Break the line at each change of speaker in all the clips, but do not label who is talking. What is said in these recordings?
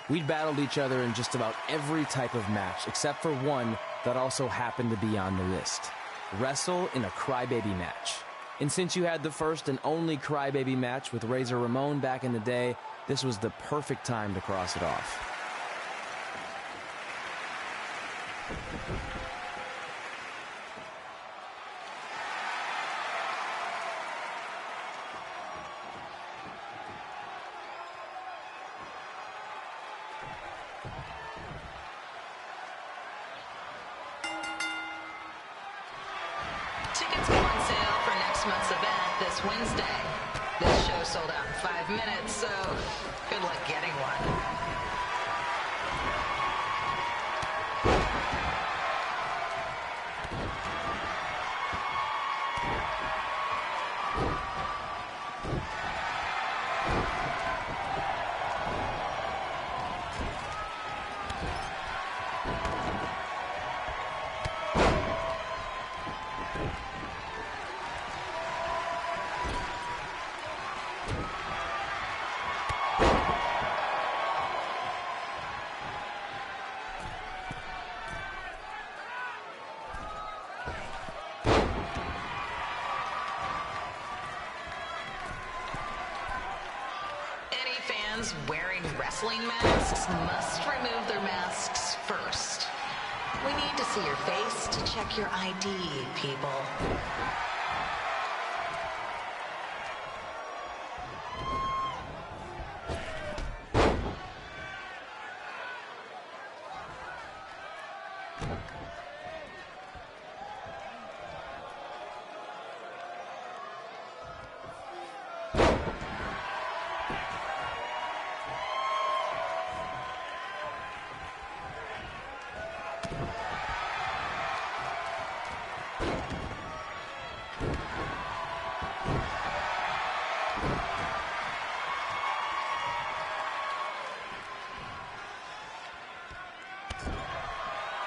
We'd battled each other in just about every type of match, except for one that also happened to be on the list. Wrestle in a crybaby match. And since you had the first and only crybaby match with Razor Ramon back in the day, this was the perfect time to cross it off.
Tickets go on sale for next month's event this Wednesday. This show sold out in 5 minutes, so good luck getting one. Wearing wrestling masks must remove their masks first. We need to see your face to check your ID, people.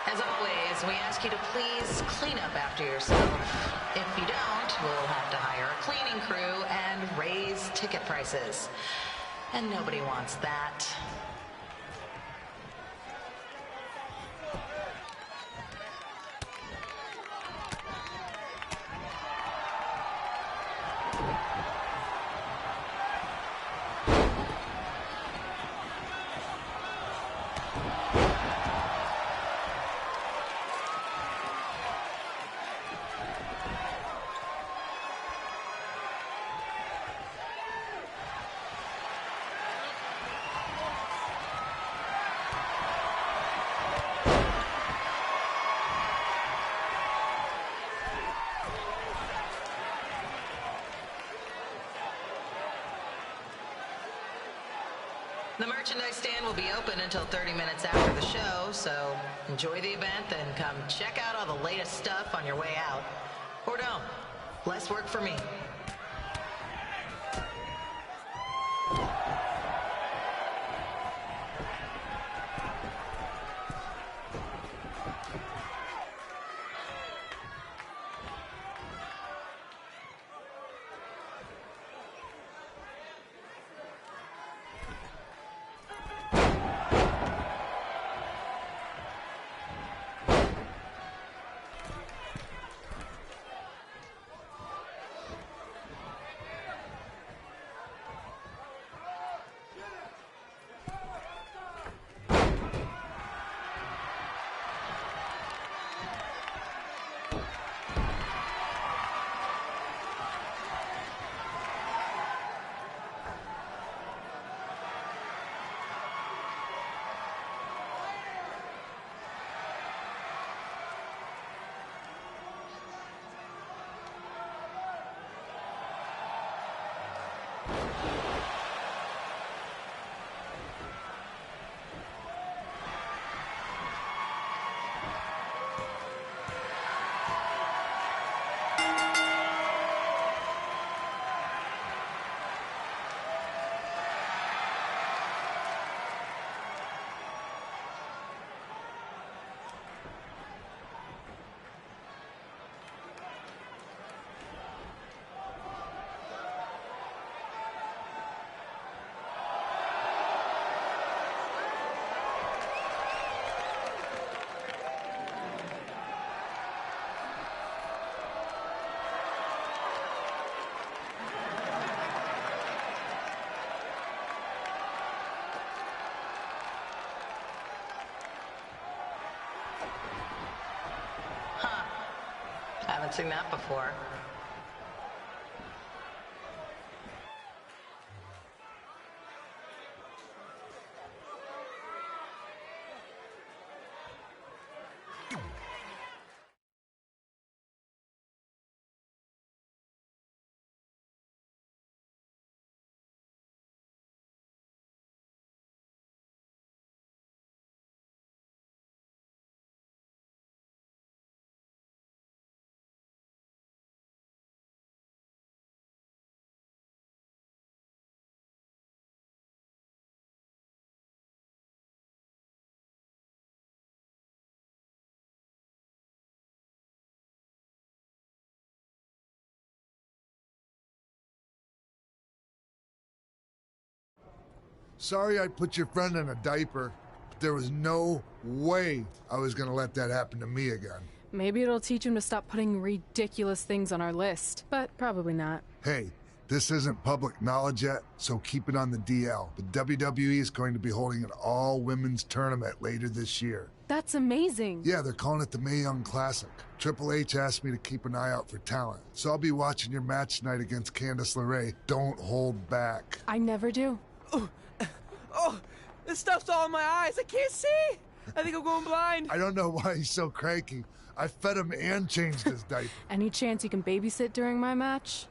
As always, we ask you to please clean up after yourself. If you don't, we'll have to hire a cleaning crew and raise ticket prices. And nobody wants that. The merchandise stand will be open until 30 minutes after the show, so enjoy the event, then come check out all the latest stuff on your way out. Or don't. Less work for me. Haven't seen that before.
Sorry I put your friend in a diaper, but there was no way I was gonna let that happen to me again.
Maybe it'll teach him to stop putting ridiculous things on our list, but probably not.
Hey, this isn't public knowledge yet, so keep it on the DL. But WWE is going to be holding an all-women's tournament later this year.
That's amazing.
Yeah, they're calling it the Mae Young Classic. Triple H asked me to keep an eye out for talent, so I'll be watching your match tonight against Candice LeRae. Don't hold back.
I never do.
Oh, this stuff's all in my eyes. I can't see. I think I'm going blind.
I don't know why he's so cranky. I fed him and changed his diaper.
Any chance you can babysit during my match?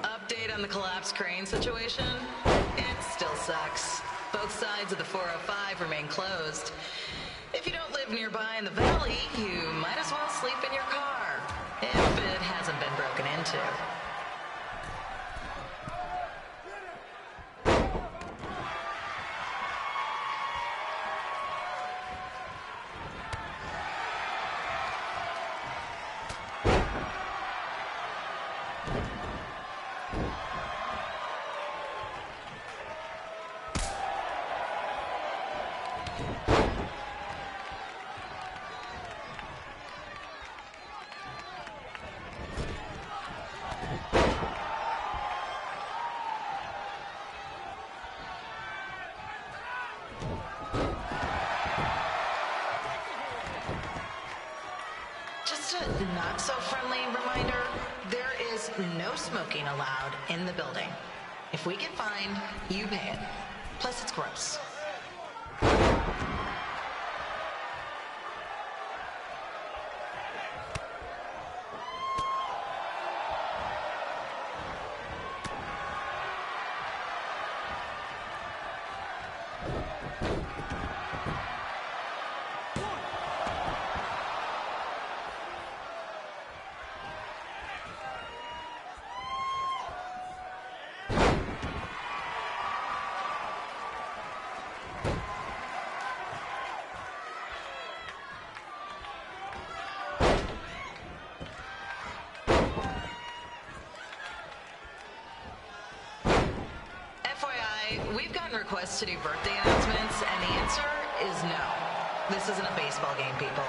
Update on the collapsed crane situation? It still sucks. Both sides of the 405 remain closed. If you don't live nearby in the valley, you might as well sleep in your car, if it hasn't been broken into. Just a not-so-friendly reminder, there is no smoking allowed in the building. If we get fined, you pay it. Plus, it's gross. We've gotten requests to do birthday announcements, and the answer is no. This isn't a baseball game, people.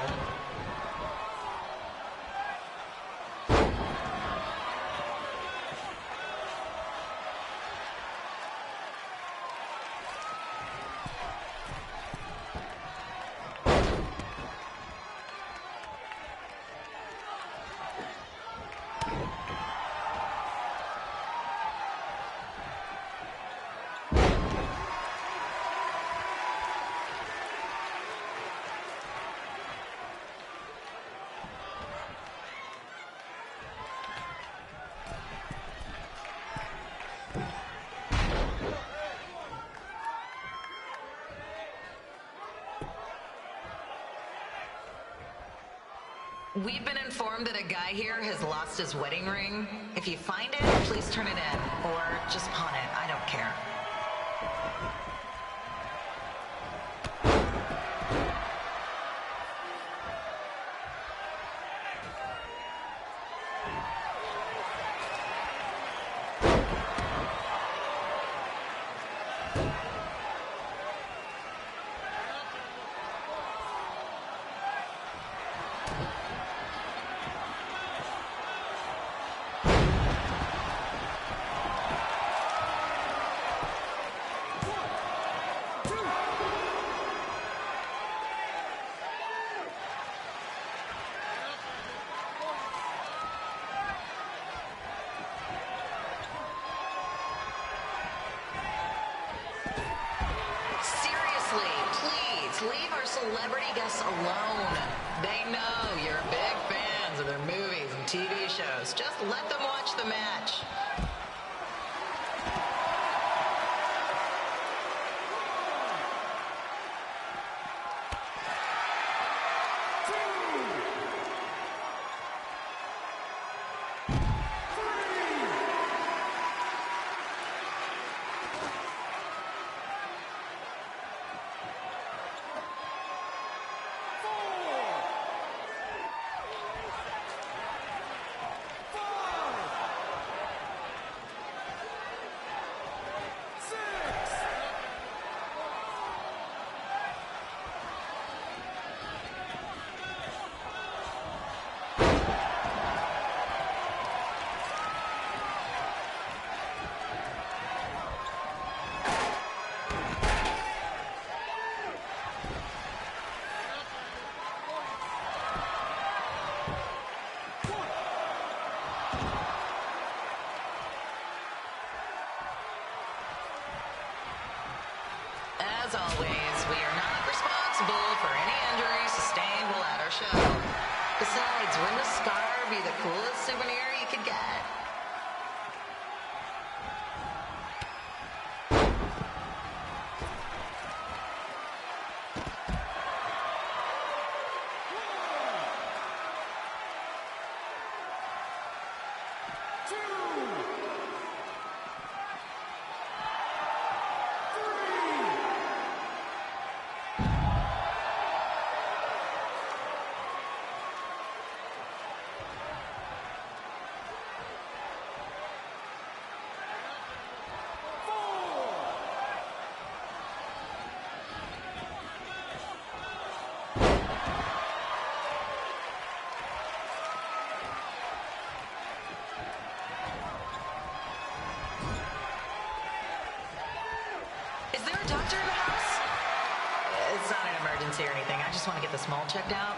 We've been informed that a guy here has lost his wedding ring. If you find it, please turn it in, or just pawn it. I don't care. Leave our celebrity guests alone. They know you're big fans of their movies and TV shows. Just let them watch the match. As always, we are not responsible for any injuries sustained while at our show. Besides, wouldn't a scar be the coolest souvenir you could get? Is there a doctor in the house? It's not an emergency or anything. I just want to get the small checked out.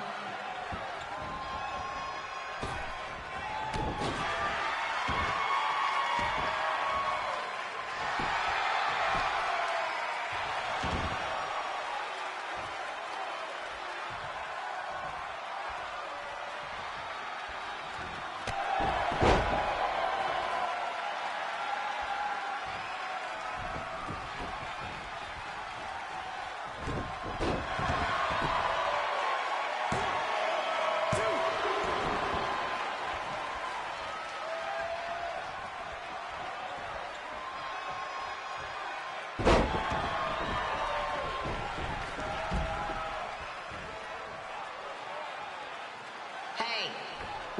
Hey,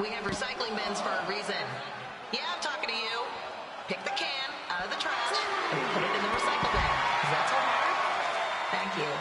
we have recycling bins for a reason. Yeah, I'm talking to you. Pick the can out of the trash and put it in the recycle bin. Is that so hard? Thank you.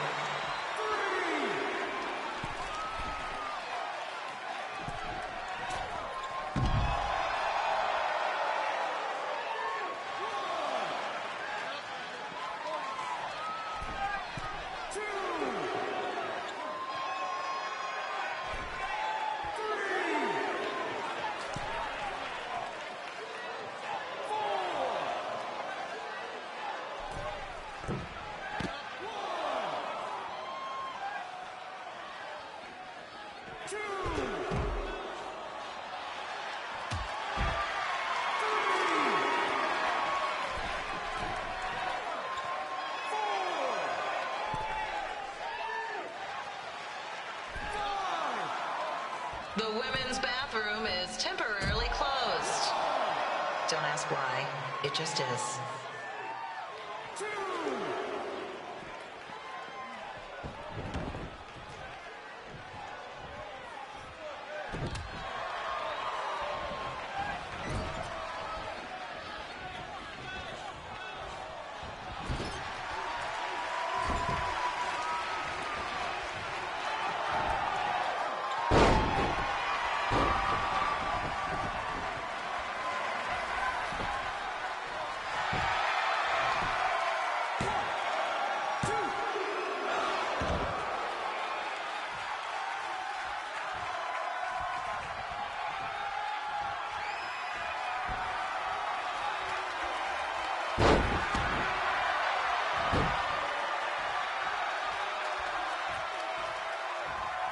The women's bathroom is temporarily closed. Don't ask why. It just is.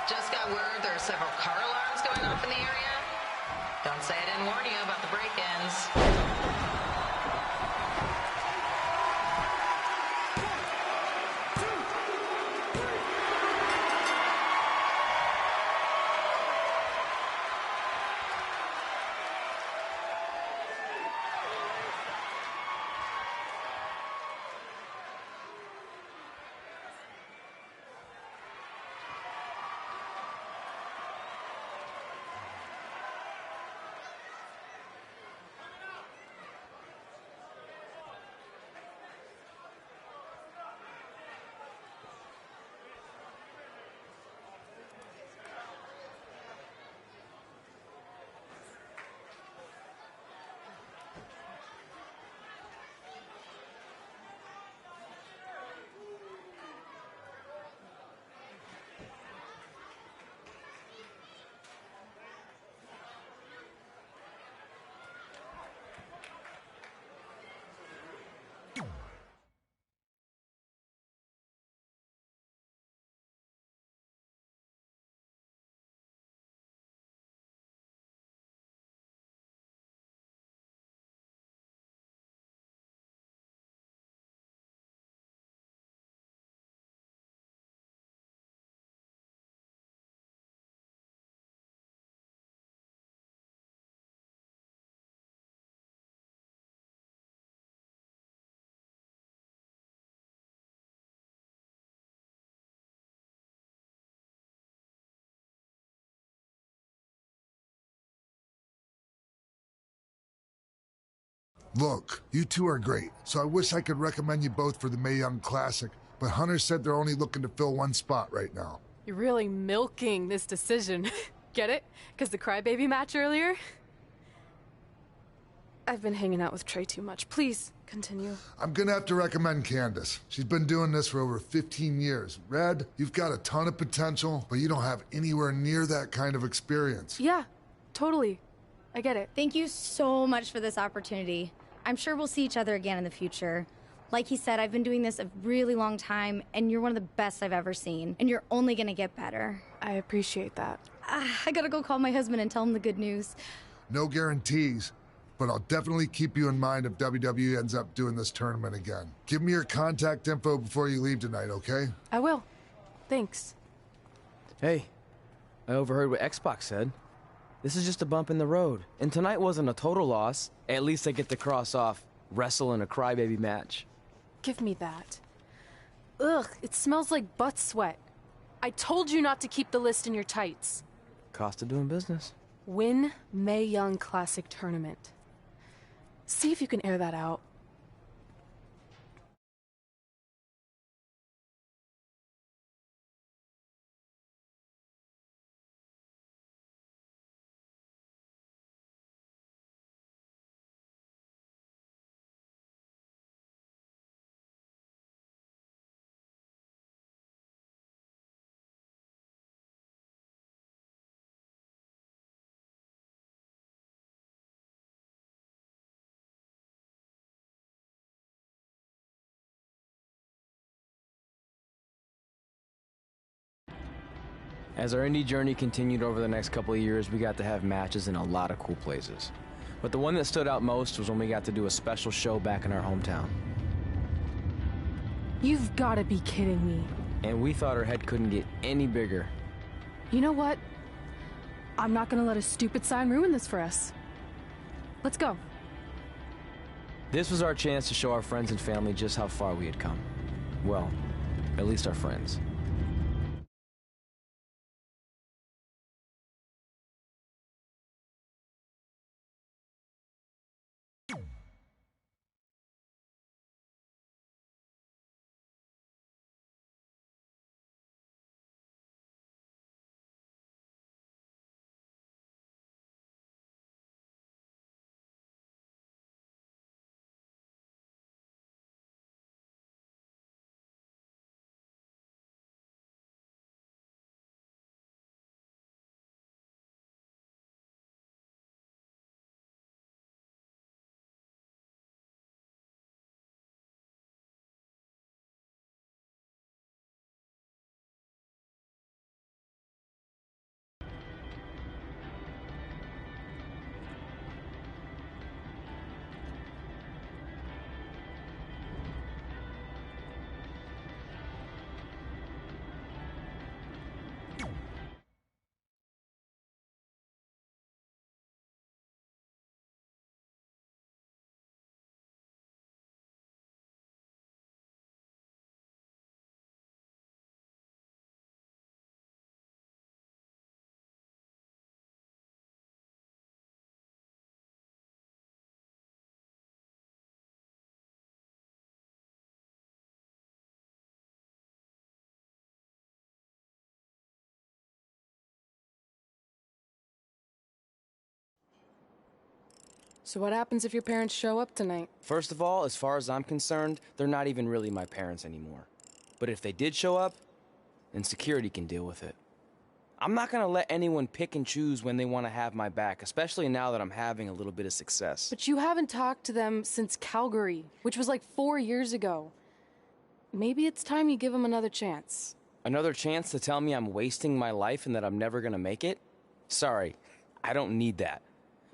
Just got word there are several car alarms going off in the area. Don't say I didn't warn you about the break-ins.
Look, you two are great, so I wish I could recommend you both for the Mae Young Classic, but Hunter said they're only looking to fill one spot right now.
You're really milking this decision. Get it? Because the crybaby match earlier? I've been hanging out with Trey too much. Please, continue.
I'm gonna have to recommend Candace. She's been doing this for over 15 years. Red, you've got a ton of potential, but you don't have anywhere near that kind of experience.
Yeah, totally. I get it.
Thank you so much for this opportunity. I'm sure we'll see each other again in the future. Like he said, I've been doing this a really long time, and you're one of the best I've ever seen. And you're only gonna get better.
I appreciate that.
I gotta go call my husband and tell him the good news.
No guarantees, but I'll definitely keep you in mind if WWE ends up doing this tournament again. Give me your contact info before you leave tonight, okay?
I will. Thanks.
Hey, I overheard what Xbox said. This is just a bump in the road. And tonight wasn't a total loss. At least I get to cross off wrestle in a crybaby match.
Give me that. Ugh, it smells like butt sweat. I told you not to keep the list in your tights.
Cost of doing business.
Win Mae Young Classic Tournament. See if you can air that out.
As our indie journey continued over the next couple of years, we got to have matches in a lot of cool places. But the one that stood out most was when we got to do a special show back in our hometown.
You've got to be kidding me.
And we thought our head couldn't get any bigger.
You know what? I'm not gonna let a stupid sign ruin this for us. Let's go.
This was our chance to show our friends and family just how far we had come. Well, at least our friends.
So what happens if your parents show up tonight?
First of all, as far as I'm concerned, they're not even really my parents anymore. But if they did show up, then security can deal with it. I'm not gonna let anyone pick and choose when they want to have my back, especially now that I'm having a little bit of success.
But you haven't talked to them since Calgary, which was like 4 years ago. Maybe it's time you give them another chance.
Another chance to tell me I'm wasting my life and that I'm never gonna make it? Sorry, I don't need that.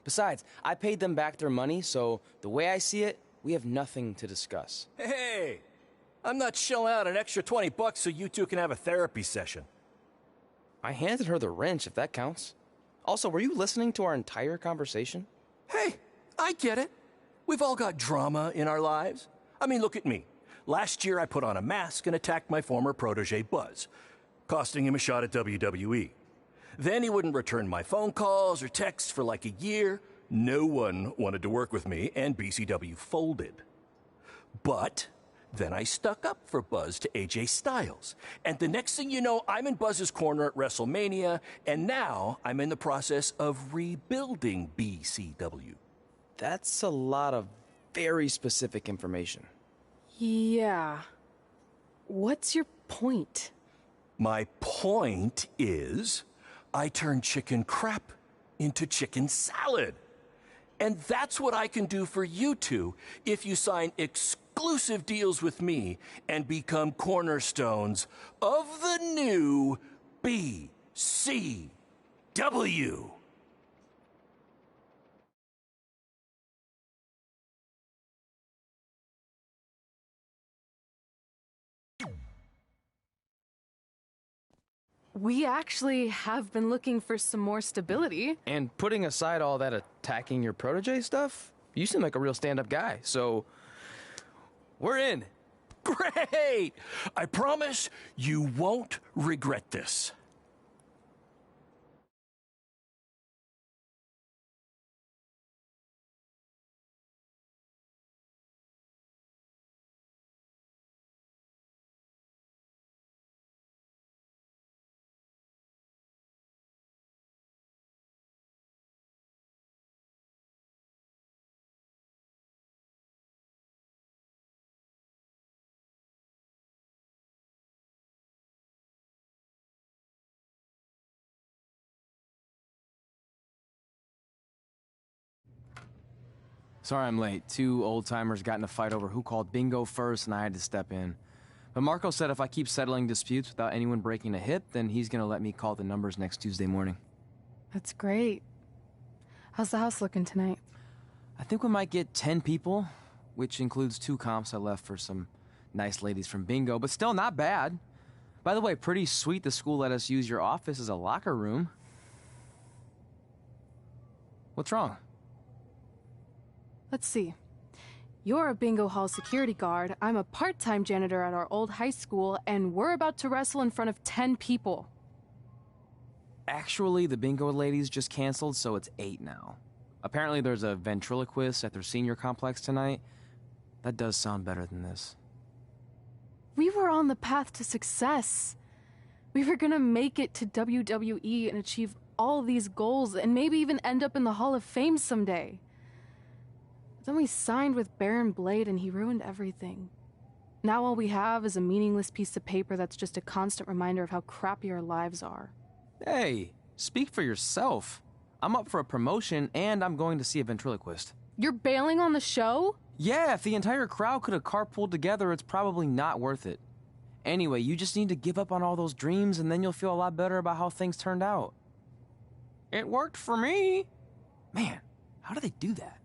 Besides, I paid them back their money, so the way I see it, we have nothing to discuss.
Hey, I'm not shelling out an extra $20 so you two can have a therapy session.
I handed her the wrench, if that counts. Also, were you listening to our entire conversation?
Hey, I get it. We've all got drama in our lives. I mean, look at me. Last year I put on a mask and attacked my former protege Buzz, costing him a shot at WWE. Then he wouldn't return my phone calls or texts for like a year. No one wanted to work with me, and BCW folded. But then I stuck up for Buzz to AJ Styles. And the next thing you know, I'm in Buzz's corner at WrestleMania, and now I'm in the process of rebuilding BCW.
That's a lot of very specific information.
Yeah. What's your point?
My point is, I turn chicken crap into chicken salad. And that's what I can do for you two if you sign exclusive deals with me and become cornerstones of the new BCW.
We actually have been looking for some more stability.
And putting aside all that attacking your protege stuff, you seem like a real stand-up guy, so we're in.
Great! I promise you won't regret this.
Sorry I'm late. Two old-timers got in a fight over who called bingo first, and I had to step in. But Marco said if I keep settling disputes without anyone breaking a hip, then he's gonna let me call the numbers next Tuesday morning.
That's great. How's the house looking tonight?
I think we might get 10 people, which includes 2 comps I left for some nice ladies from bingo, but still not bad. By the way, pretty sweet the school let us use your office as a locker room. What's wrong?
Let's see. You're a bingo hall security guard, I'm a part-time janitor at our old high school, and we're about to wrestle in front of 10 people.
Actually, the bingo ladies just canceled, so it's 8 now. Apparently there's a ventriloquist at their senior complex tonight. That does sound better than this.
We were on the path to success. We were gonna make it to WWE and achieve all these goals and maybe even end up in the Hall of Fame someday. Then we signed with Baron Blade and he ruined everything. Now all we have is a meaningless piece of paper that's just a constant reminder of how crappy our lives are.
Hey, speak for yourself. I'm up for a promotion and I'm going to see a ventriloquist.
You're bailing on the show?
Yeah, if the entire crowd could have carpooled together, it's probably not worth it. Anyway, you just need to give up on all those dreams and then you'll feel a lot better about how things turned out. It worked for me. Man, how do they do that?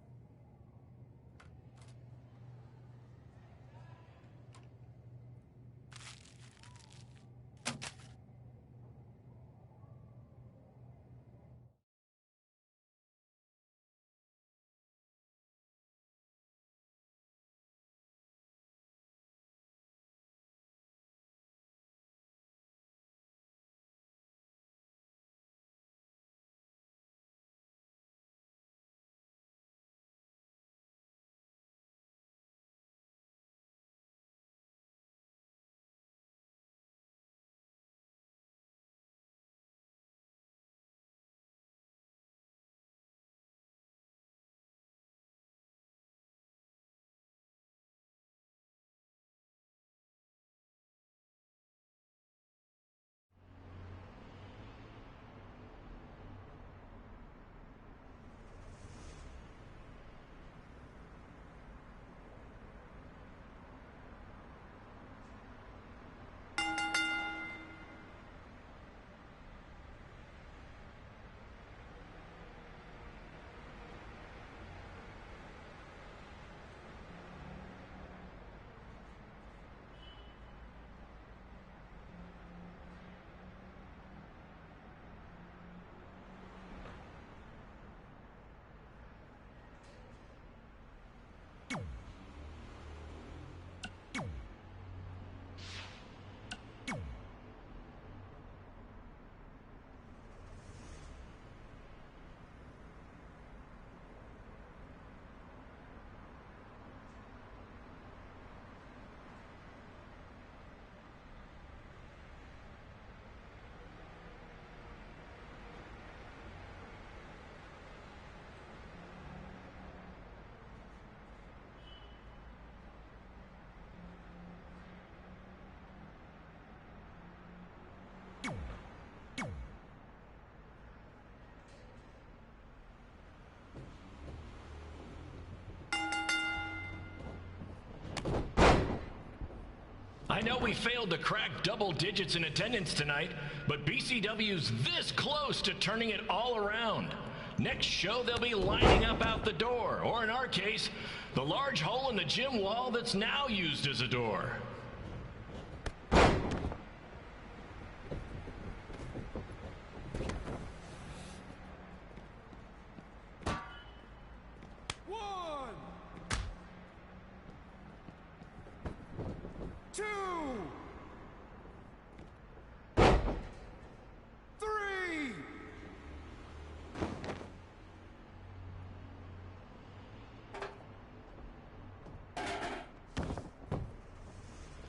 know we failed to crack double digits in attendance tonight, but BCW's this close to turning it all around. Next show, they'll be lining up out the door, or in our case, the large hole in the gym wall that's now used as a door.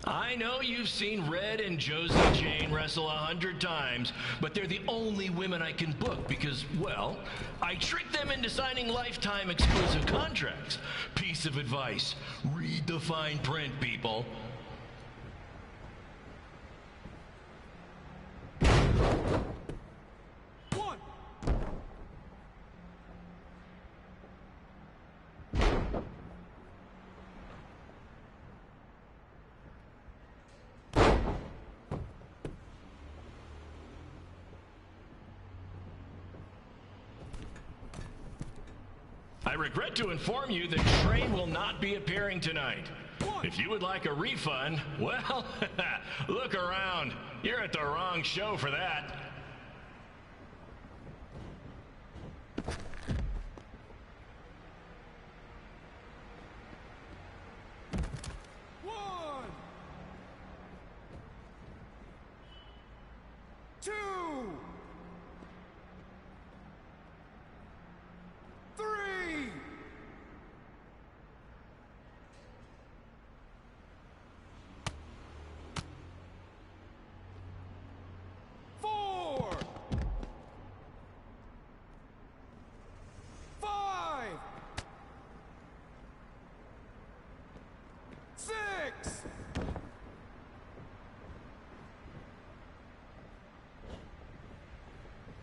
I know you've seen Red and Josie Jane wrestle 100 times, but they're the only women I can book because, well, I tricked them into signing lifetime exclusive contracts. Piece of advice: read the fine print, people. I regret to inform you that Train will not be appearing tonight. If you would like a refund, well, look around. You're at the wrong show for that.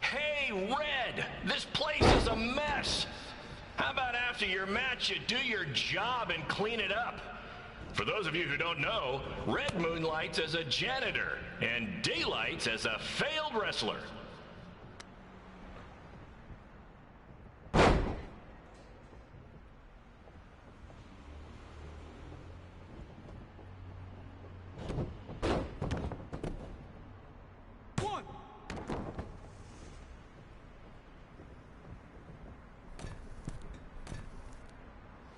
Hey, Red, this place is a mess. How about after your match, you do your job and clean it up? For those of you who don't know, Red moonlights as a janitor and daylights as a failed wrestler.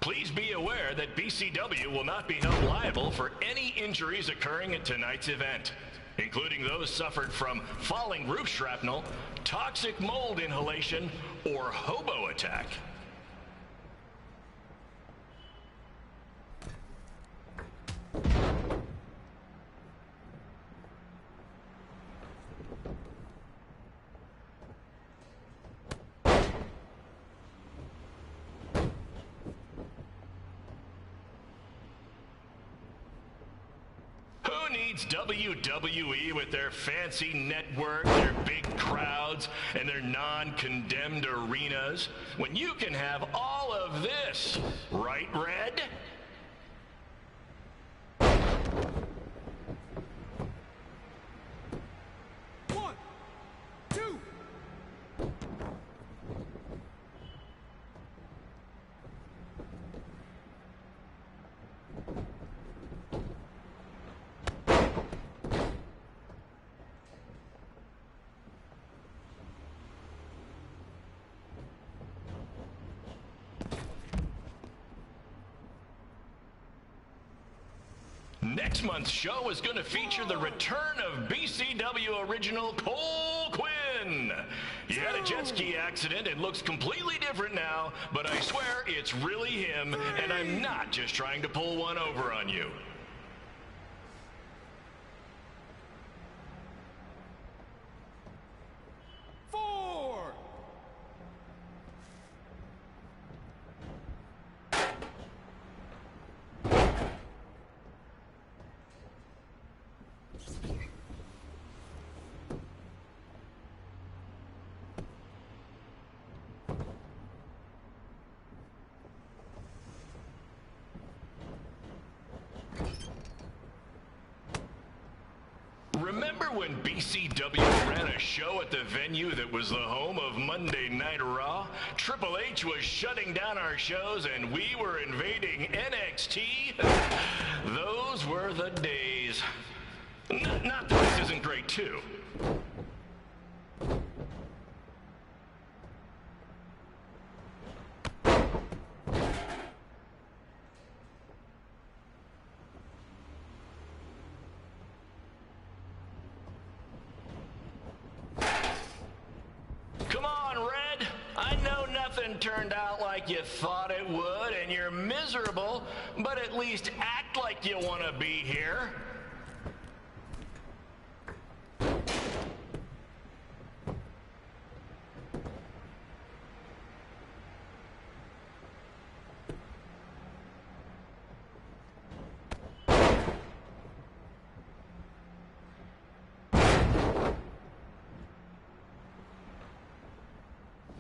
Please be aware that BCW will not be held liable for any injuries occurring at tonight's event, including those suffered from falling roof shrapnel, toxic mold inhalation, or hobo attack. WWE with their fancy network, their big crowds, and their non-condemned arenas, when you can have all of this, right, Red? Next month's show is going to feature the return of BCW original Cole Quinn. He had a jet ski accident and looks completely different now, but I swear it's really him, and I'm not just trying to pull one over on you.
Remember when BCW ran a show at the venue that was the home of Monday Night Raw? Triple H was shutting down our shows and we were invading NXT? Those were the days. Not that this isn't great, too. Come on, Red. I know nothing turned out like you thought it would, and you're miserable, but at least act like you want to be here.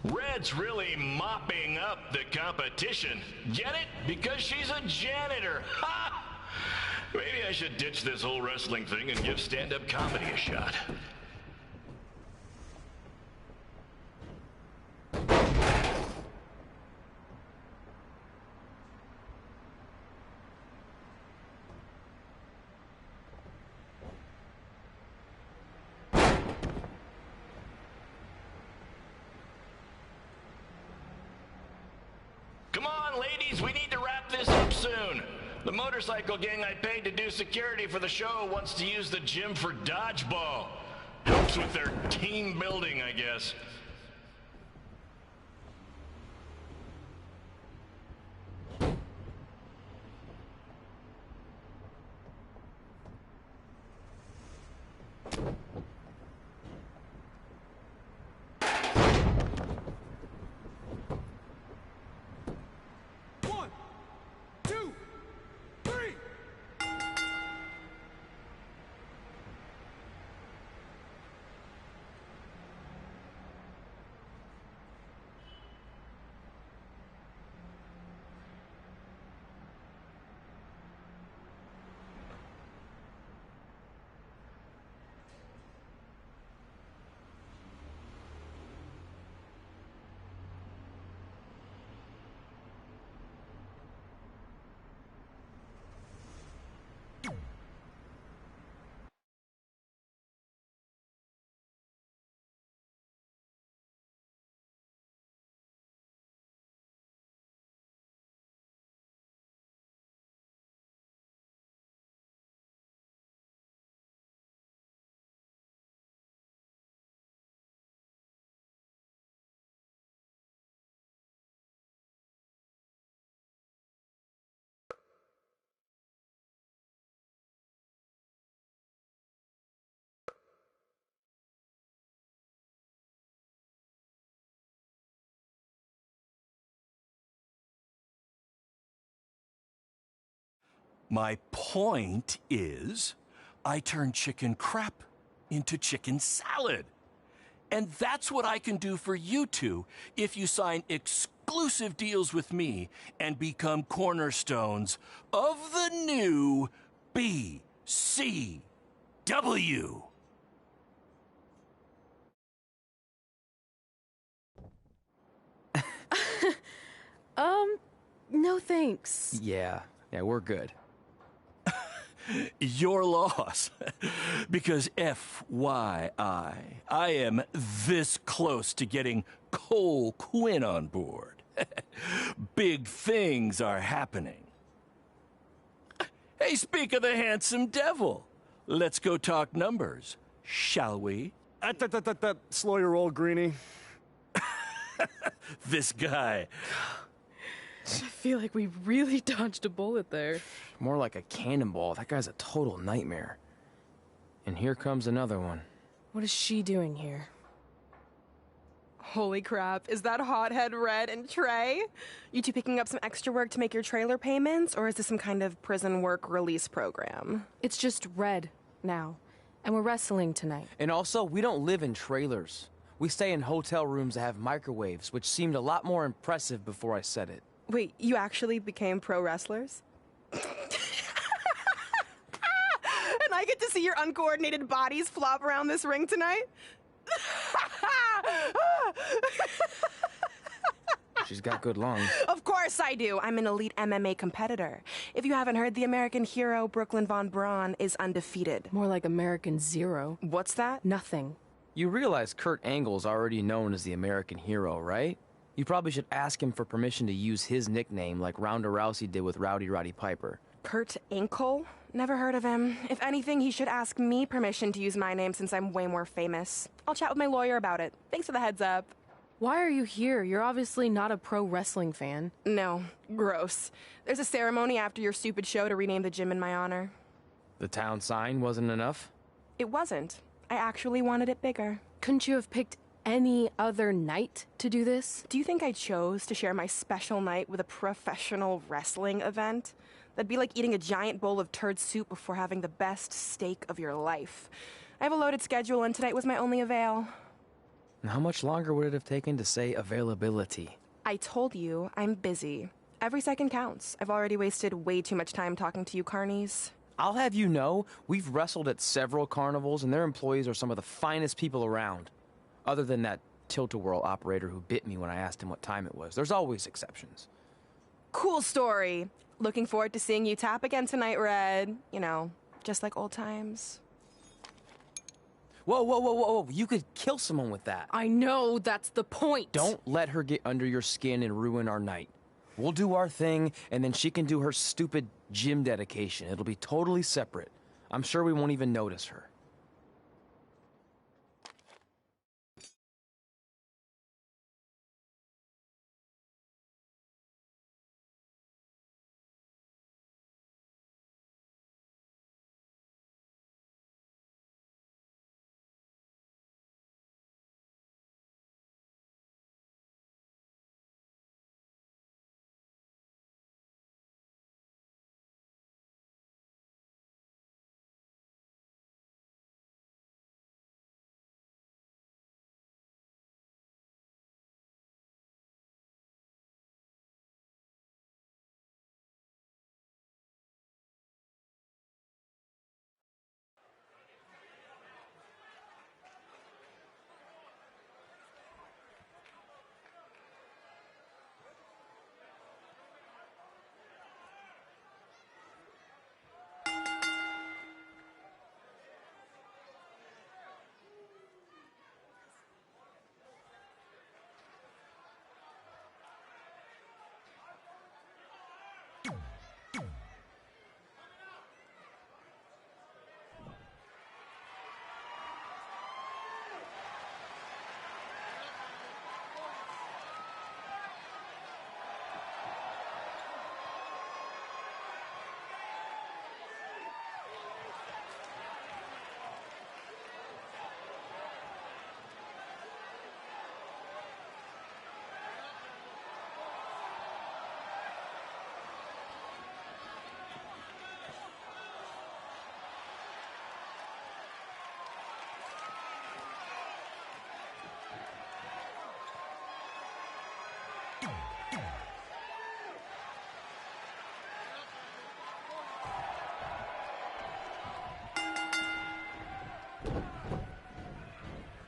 Red's really mopping up the competition. Get it? Because she's a janitor. Ha! Maybe I should ditch this whole wrestling thing and give stand-up comedy a shot. Come on, ladies, we need to wrap this up soon. The motorcycle gang I paid to do security for the show wants to use the gym for dodgeball. Helps with their team building, I guess. My point is, I turn chicken crap into chicken salad. And that's what I can do for you two if you sign exclusive deals with me and become cornerstones of the new BCW.
No thanks.
Yeah, we're good.
Your loss. Because FYI, I am this close to getting Cole Quinn on board. Big things are happening. Hey, speak of the handsome devil. Let's go talk numbers, shall we?
Slow your roll, Greenie.
This guy.
I feel like we really dodged a bullet there.
More like a cannonball. That guy's a total nightmare. And here comes another one.
What is she doing here? Holy crap, is that hothead Red and Trey? You two picking up some extra work to make your trailer payments, or is this some kind of prison work release program?
It's just Red now. And we're wrestling tonight.
And also, we don't live in trailers. We stay in hotel rooms that have microwaves, which seemed a lot more impressive before I said it.
Wait, you actually became pro wrestlers? And I I get to see your uncoordinated bodies flop around this ring tonight?
She's got good lungs.
Of course I do. I'm an elite MMA competitor. If you haven't heard, the American hero, Brooklyn Von Braun, is undefeated.
More like American Zero.
What's that?
Nothing.
You realize Kurt Angle's already known as the American hero, right? You probably should ask him for permission to use his nickname like Ronda Rousey did with Rowdy Roddy Piper.
Kurt Angle? Never heard of him. If anything, he should ask me permission to use my name since I'm way more famous. I'll chat with my lawyer about it. Thanks for the heads up.
Why are you here? You're obviously not a pro wrestling fan.
No. Gross. There's a ceremony after your stupid show to rename the gym in my honor.
The town sign wasn't enough?
It wasn't. I actually wanted it bigger.
Couldn't you have picked any other night to do this?
Do you think I chose to share my special night with a professional wrestling event? That'd be like eating a giant bowl of turd soup before having the best steak of your life. I have a loaded schedule, and tonight was my only avail.
And how much longer would it have taken to say availability?
I told you, I'm busy. Every second counts. I've already wasted way too much time talking to you carnies.
I'll have you know, we've wrestled at several carnivals, and their employees are some of the finest people around. Other than that tilt-a-whirl operator who bit me when I asked him what time it was. There's always exceptions.
Cool story. Looking forward to seeing you tap again tonight, Red. You know, just like old times.
Whoa, whoa, whoa, whoa, whoa. You could kill someone with that.
I know, that's the point.
Don't let her get under your skin and ruin our night. We'll do our thing, and then she can do her stupid gym dedication. It'll be totally separate. I'm sure we won't even notice her.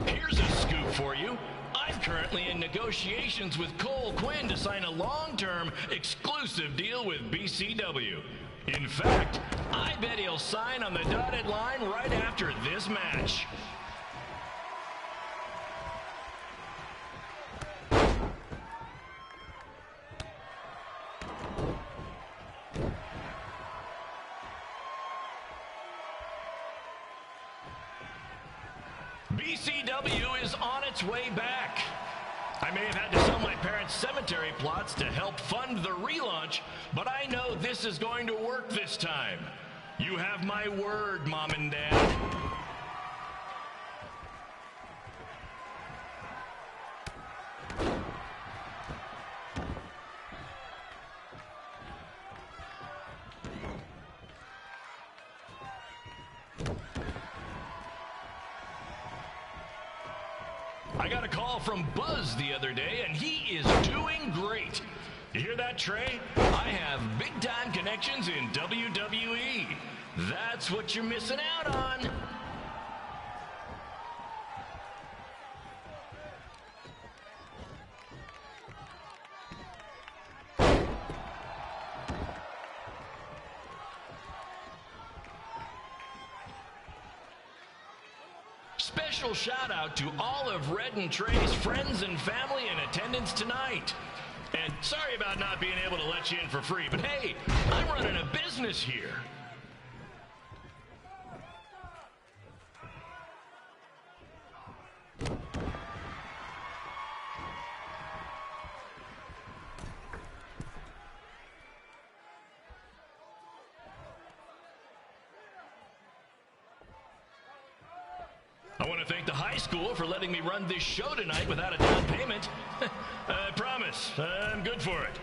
Here's a scoop for you. I'm currently in negotiations with Cole Quinn to sign a long-term, exclusive deal with BCW. In fact, I bet he'll sign on the dotted line right after this match. BCW is on its way back. I may have had to sell my parents' cemetery plots to help fund the relaunch, but I know this is going to work this time. You have my word, Mom and Dad. I got a call from Buzz the other day, and he is doing great. You hear that, Trey? I have big-time connections in WWE. That's what you're missing out on. Special shout out to all of Red and Trey's friends and family in attendance tonight. And sorry about not being able to let you in for free, but hey, I'm running a business here. I want to thank the high school for letting me run this show tonight without a down payment. I promise, I'm good for it.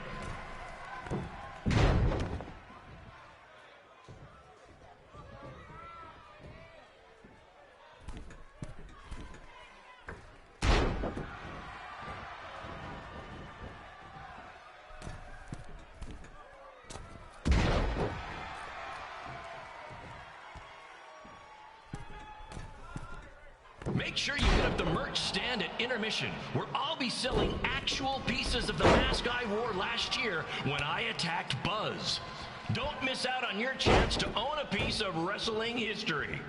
Make sure you hit up the merch stand at intermission, where I'll be selling actual pieces of the mask I wore last year when I attacked Buzz. Don't miss out on your chance to own a piece of wrestling history.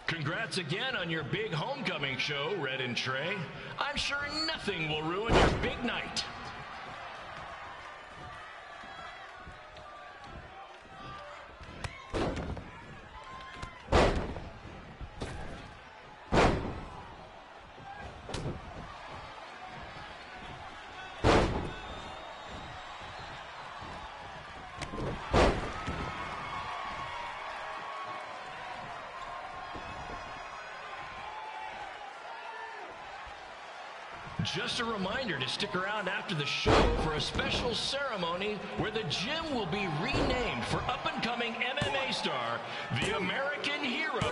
Congrats again on your big homecoming show, Red and Trey. I'm sure nothing will ruin your big night. Just a reminder to stick around after the show for a special ceremony where the gym will be renamed for up-and-coming MMA star, the American Hero.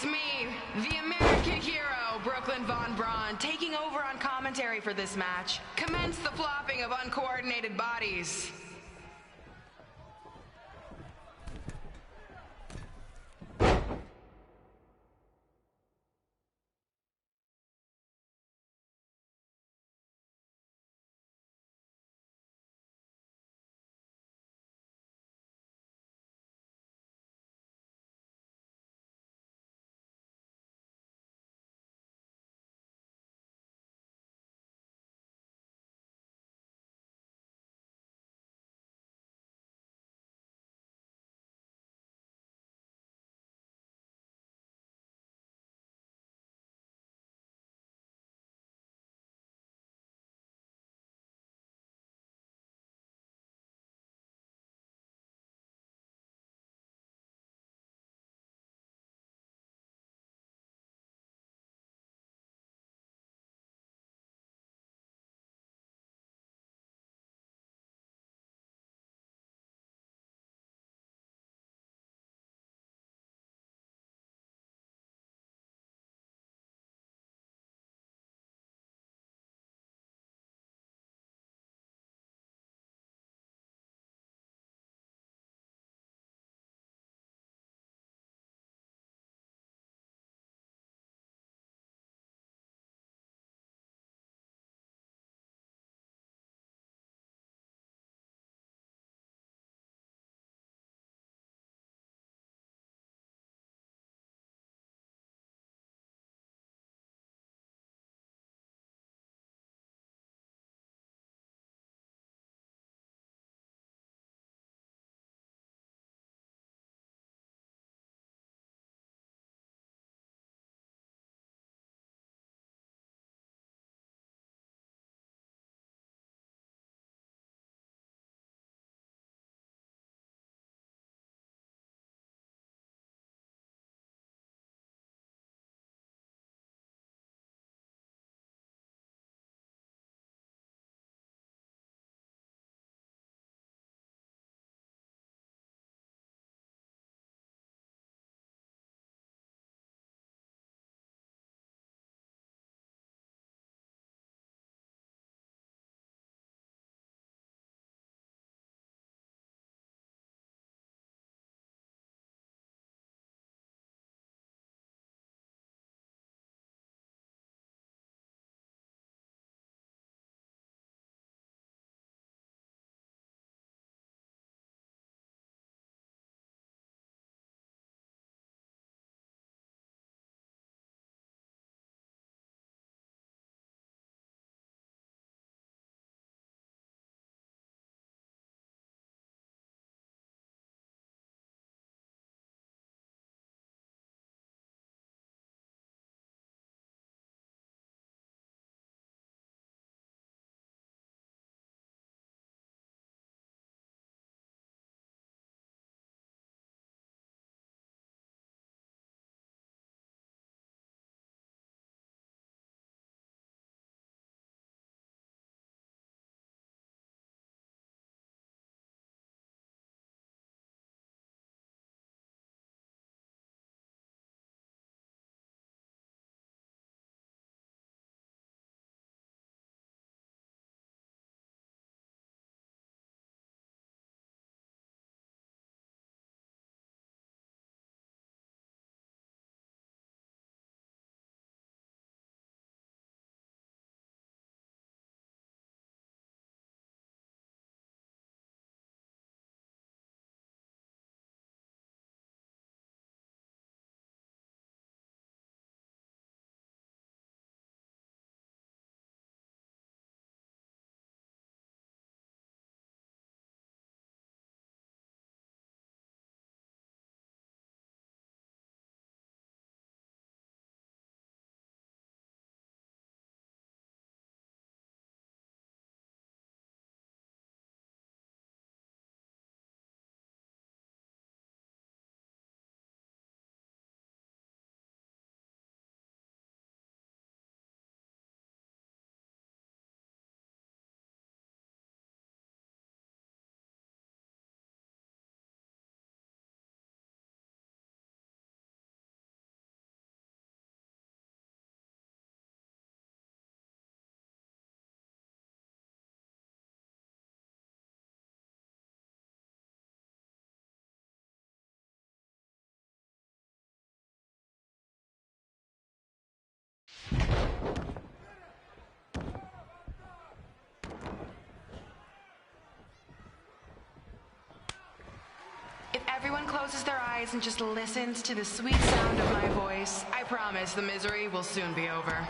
me, the American hero, Brooklyn Von Braun, taking over on commentary for this match. Commence the flopping of uncoordinated bodies. everyone closes their eyes and just listens to the sweet sound of my voice, I promise the misery will soon be over.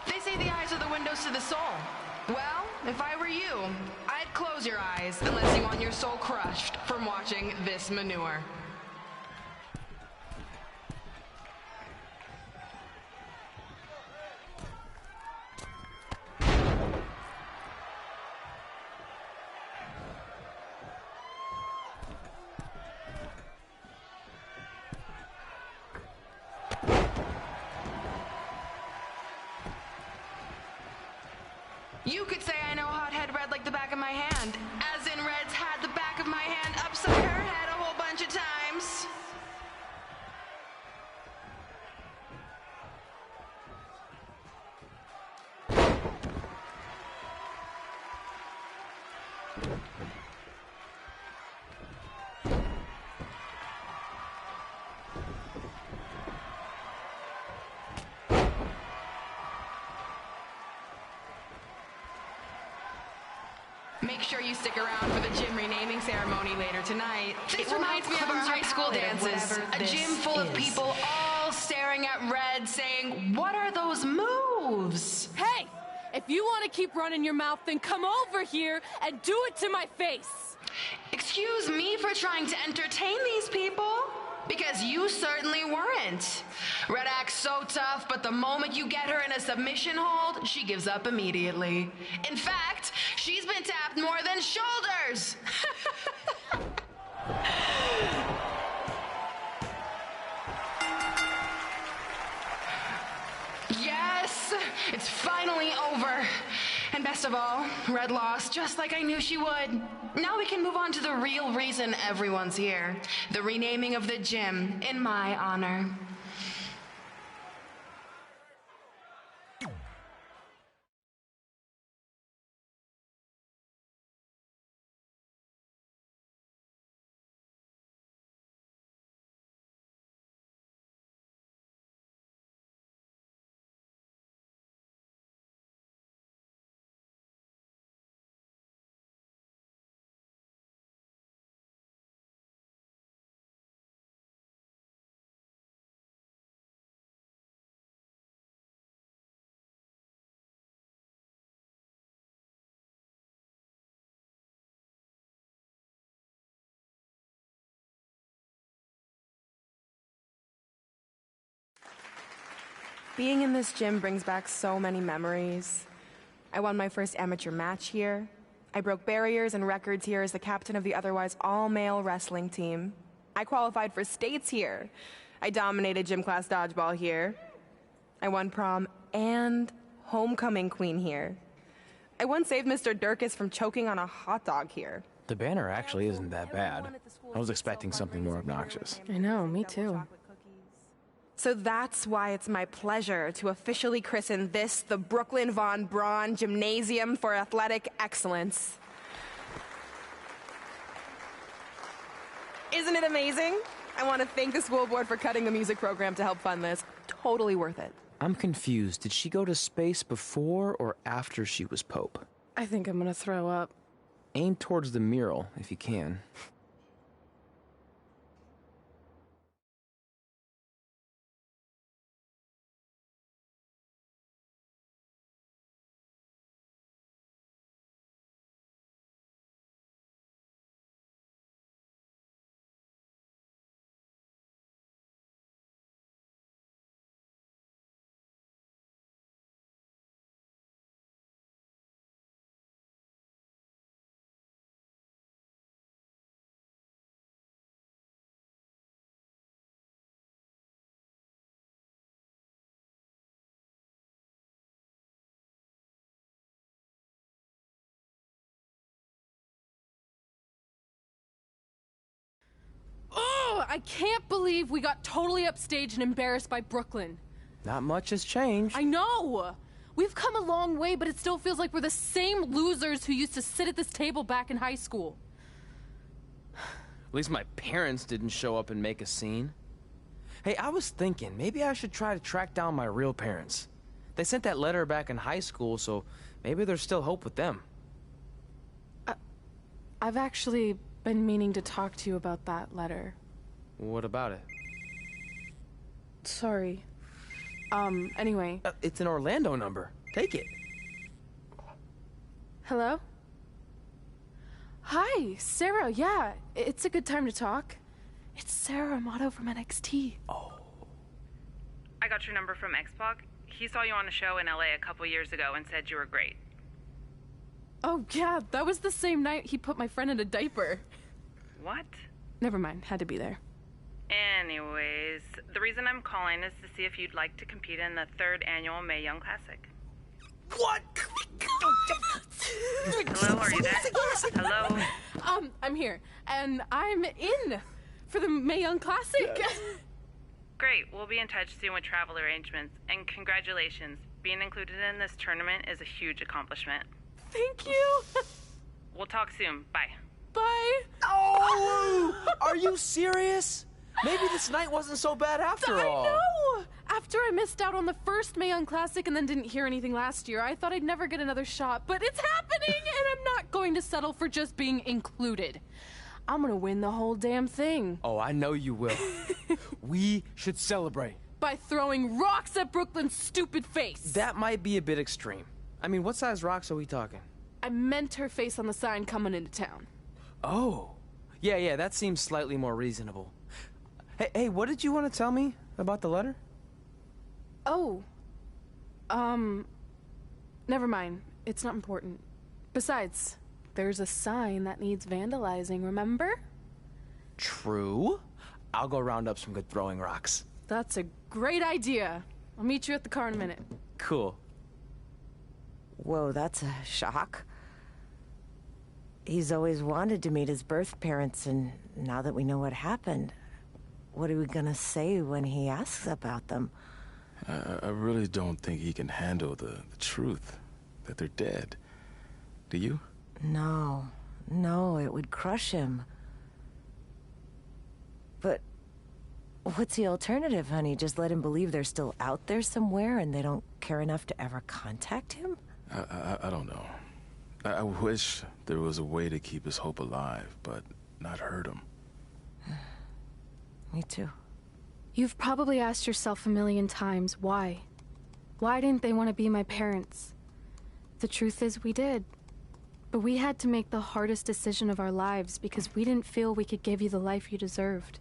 They say the eyes are the windows to the soul. Well, if I were you, I'd close your eyes unless you want your soul crushed from watching this manure. You could say I know hothead red like the back of my hand, as in Red's had the back of my hand upside her head a whole bunch of times. Make sure you stick around for the gym renaming ceremony later tonight. This reminds me of our high school dances. A gym full of people all staring at Red saying, "What are those moves?"
Hey! If you want to keep running your mouth, then come over here and do it to my face!
Excuse me for trying to entertain these people? Because you certainly weren't. Red acts so tough, but the moment you get her in a submission hold, she gives up immediately. In fact, she's been tapped more than shoulders. Yes, it's finally over. And best of all, Red lost just like I knew she would. Now we can move on to the real reason everyone's here. The renaming of the gym in my honor. Being in this gym brings back so many memories. I won my first amateur match here. I broke barriers and records here as the captain of the otherwise all-male wrestling team. I qualified for states here. I dominated gym class dodgeball here. I won prom and homecoming queen here. I once saved Mr. Durkis from choking on a hot dog here.
The banner actually isn't that bad. I was expecting something more obnoxious.
I know, me too.
So that's why it's my pleasure to officially christen this the Brooklyn Von Braun Gymnasium for Athletic Excellence. Isn't it amazing? I want to thank the school board for cutting the music program to help fund this. Totally worth it.
I'm confused. Did she go to space before or after she was Pope?
I think I'm gonna throw up.
Aim towards the mural, if you can.
Oh, I can't believe we got totally upstaged and embarrassed by Brooklyn.
Not much has changed.
I know!
We've come a long way, but it still feels like we're the same losers who used to sit at this table back in high school.
At least my parents didn't show up and make a scene. Hey, I was thinking, maybe I should try to track down my real parents. They sent that letter back in high school, so maybe there's still hope with them.
I've actually been meaning to talk to you about that letter.
What about it?
Sorry. Anyway.
It's an Orlando number. Take it.
Hello? Hi, Sarah. Yeah, it's a good time to talk. It's Sarah Amato from NXT.
Oh.
I got your number from Xbox. He saw you on a show in LA a couple years ago and said you were great.
Oh, yeah, that was the same night he put my friend in a diaper.
What?
Never mind, had to be there.
Anyways, the reason I'm calling is to see if you'd like to compete in the 3rd annual Mae Young Classic.
What?
Hello, are you there? Hello?
I'm here, and I'm in for the Mae Young Classic.
Great, we'll be in touch soon with travel arrangements, and congratulations. Being included in this tournament is a huge accomplishment.
Thank you.
We'll talk soon. Bye.
Bye.
Oh! Are you serious? Maybe this night wasn't so bad after all.
I know! After I missed out on the first Mae Young Classic and then didn't hear anything last year, I thought I'd never get another shot, but it's happening, and I'm not going to settle for just being included. I'm gonna win the whole damn thing.
Oh, I know you will. We should celebrate.
By throwing rocks at Brooklyn's stupid face.
That might be a bit extreme. I mean, what size rocks are we talking?
I meant her face on the sign coming into town.
Oh. Yeah, that seems slightly more reasonable. Hey, what did you want to tell me about the letter?
Oh. Never mind. It's not important. Besides, there's a sign that needs vandalizing, remember?
True. I'll go round up some good throwing rocks.
That's a great idea. I'll meet you at the car in a minute.
Cool.
Whoa, that's a shock. He's always wanted to meet his birth parents, and now that we know what happened, what are we gonna say when he asks about them?
I really don't think he can handle the truth, that they're dead. Do you?
No, it would crush him. But what's the alternative, honey? Just let him believe they're still out there somewhere and they don't care enough to ever contact him?
I don't know. I wish there was a way to keep his hope alive, but not hurt him.
Me too.
You've probably asked yourself a million times, why? Why didn't they want to be my parents? The truth is, we did. But we had to make the hardest decision of our lives because we didn't feel we could give you the life you deserved.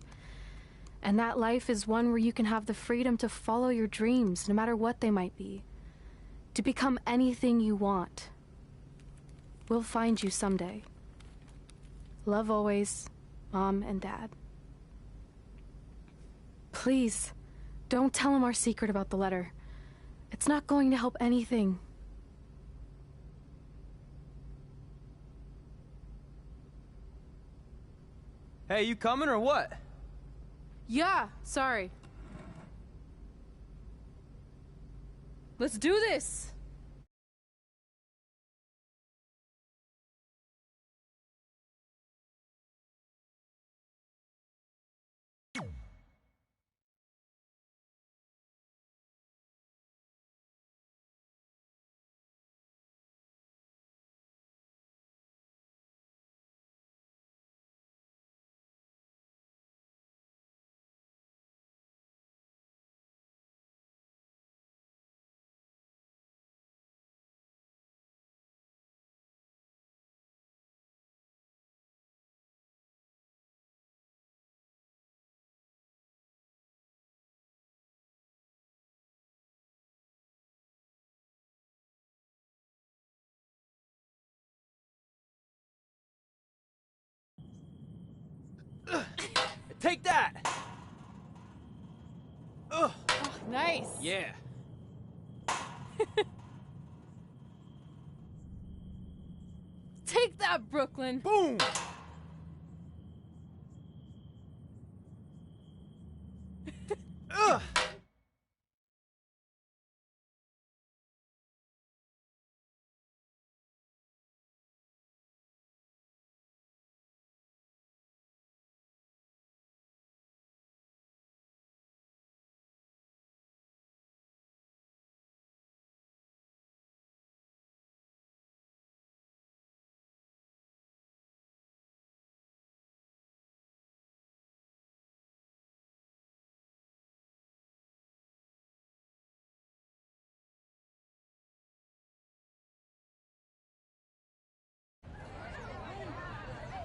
And that life is one where you can have the freedom to follow your dreams, no matter what they might be. To become anything you want. We'll find you someday. Love always, Mom and Dad. Please, don't tell him our secret about the letter. It's not going to help anything.
Hey, you coming or what?
Yeah, sorry. Let's do this!
Take that! Ugh.
Oh, nice!
Yeah.
Take that, Brooklyn!
Boom! Ugh!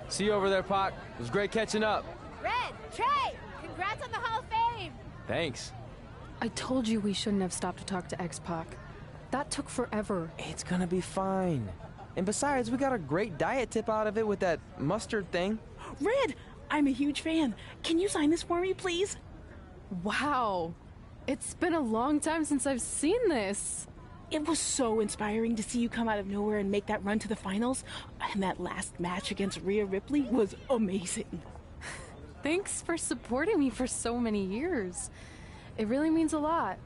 See you over there, Pac. It was great catching up.
Red, Trey, congrats on the Hall of Fame.
Thanks.
I told you we shouldn't have stopped to talk to X-Pac. That took forever.
It's gonna be fine. And besides, we got a great diet tip out of it with that mustard thing.
Red, I'm a huge fan. Can you sign this for me, please?
Wow. It's been a long time since I've seen this.
It was so inspiring to see you come out of nowhere and make that run to the finals. And that last match against Rhea Ripley was amazing.
Thanks for supporting me for so many years. It really means a lot.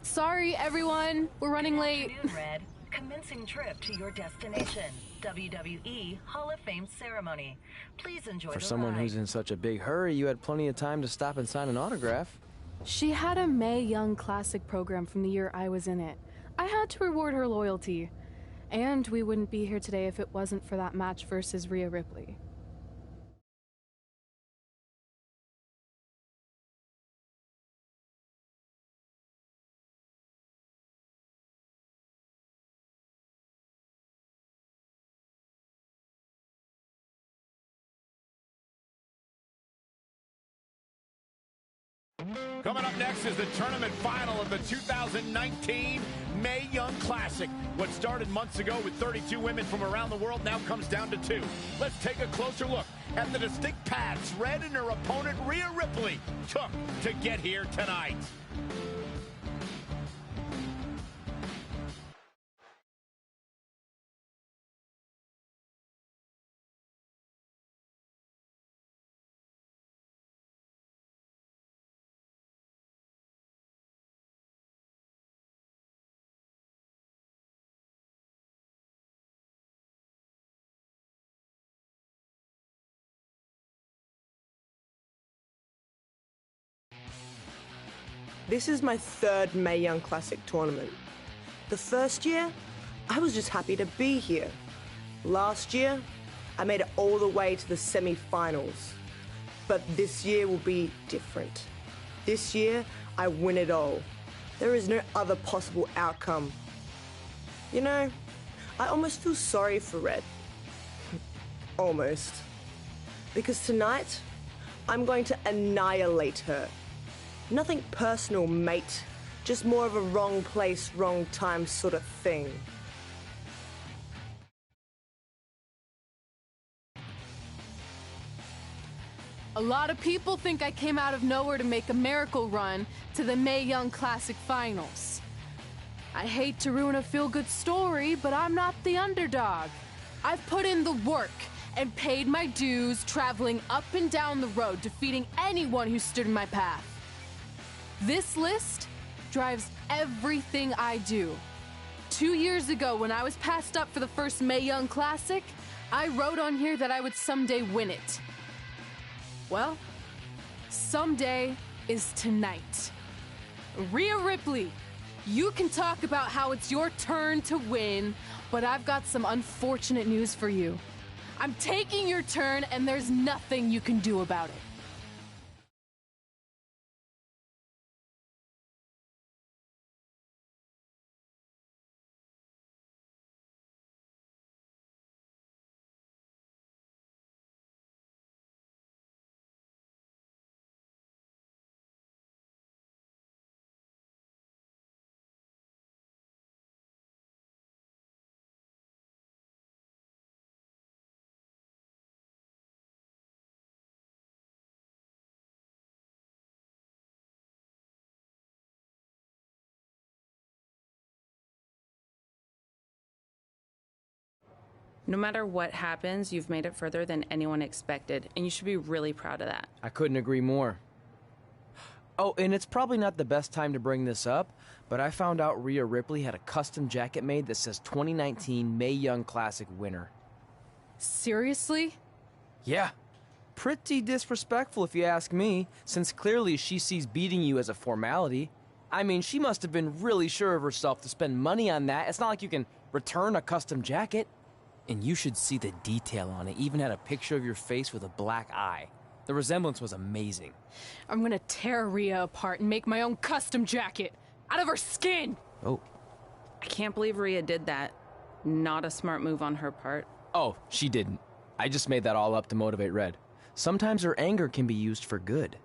Sorry, everyone. We're running late.
Good afternoon, Red. Commencing trip to your destination. WWE Hall of Fame ceremony. Please enjoy
For
the
someone
ride.
who's in such a big hurry, you had plenty of time to stop and sign an autograph.
She had a Mae Young Classic program from the year I was in it. I had to reward her loyalty. And we wouldn't be here today if it wasn't for that match versus Rhea Ripley.
Coming up next is the tournament final of the 2019 Mae Young Classic. What started months ago with 32 women from around the world now comes down to 2. Let's take a closer look at the distinct paths Red and her opponent Rhea Ripley took to get here tonight.
This is my third Mae Young Classic tournament. The first year, I was just happy to be here. Last year, I made it all the way to the semi-finals. But this year will be different. This year, I win it all. There is no other possible outcome. You know, I almost feel sorry for Red. Almost. Because tonight, I'm going to annihilate her. Nothing personal, mate. Just more of a wrong place, wrong time sort of thing.
A lot of people think I came out of nowhere to make a miracle run to the Mae Young Classic Finals. I hate to ruin a feel-good story, but I'm not the underdog. I've put in the work and paid my dues traveling up and down the road, defeating anyone who stood in my path. This list drives everything I do. 2 years ago, when I was passed up for the first Mae Young Classic, I wrote on here that I would someday win it. Well, someday is tonight. Rhea Ripley, you can talk about how it's your turn to win, but I've got some unfortunate news for you. I'm taking your turn, and there's nothing you can do about it.
No matter what happens, you've made it further than anyone expected, and you should be really proud of that.
I couldn't agree more. Oh, and it's probably not the best time to bring this up, but I found out Rhea Ripley had a custom jacket made that says 2019 Mae Young Classic winner.
Seriously?
Yeah. Pretty disrespectful if you ask me, since clearly she sees beating you as a formality. I mean, she must have been really sure of herself to spend money on that. It's not like you can return a custom jacket. And you should see the detail on it. Even had a picture of your face with a black eye. The resemblance was amazing.
I'm gonna tear Rhea apart and make my own custom jacket out of her skin.
Oh.
I can't believe Rhea did that. Not a smart move on her part.
Oh, she didn't. I just made that all up to motivate Red. Sometimes her anger can be used for good.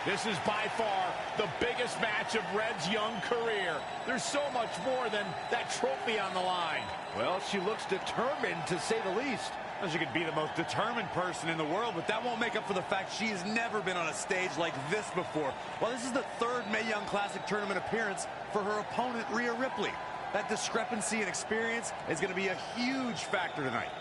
This is by far the biggest match of Red's young career. There's so much more than that trophy on the line.
Well, she looks determined, to say the least. Well, she could be the most determined person in the world, but that won't make up for the fact she has never been on a stage like this before. Well, this is the third Mae Young Classic tournament appearance for her opponent, Rhea Ripley. That discrepancy in experience is going to be a huge factor tonight.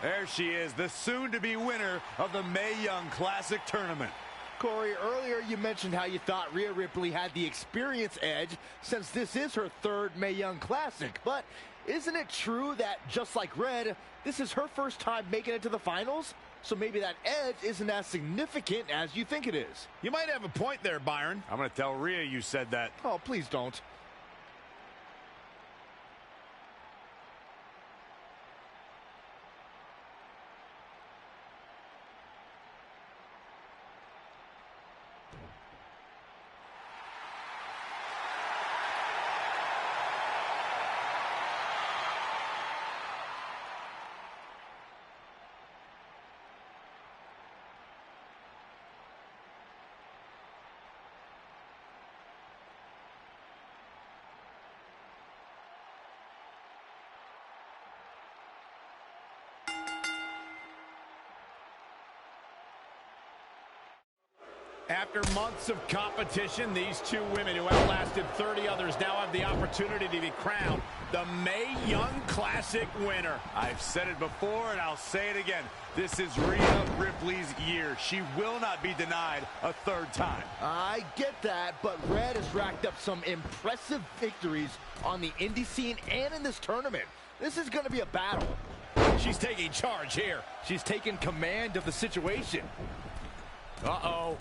There she is, the soon-to-be winner of the Mae Young Classic tournament.
Corey, earlier you mentioned how you thought Rhea Ripley had the experience edge since this is her third Mae Young Classic. But isn't it true that, just like Red, this is her first time making it to the finals? So maybe that edge isn't as significant as you think it is.
You might have a point there, Byron. I'm going to tell Rhea you said that.
Oh, please don't. After months of competition, these two women who outlasted 30 others now have the opportunity to be crowned the Mae Young Classic winner.
I've said it before and I'll say it again. This is Rhea Ripley's year. She will not be denied a third time.
I get that, but Red has racked up some impressive victories on the indie scene and in this tournament. This is going to be a battle. She's taking charge here. She's taking command of the situation. Uh-oh.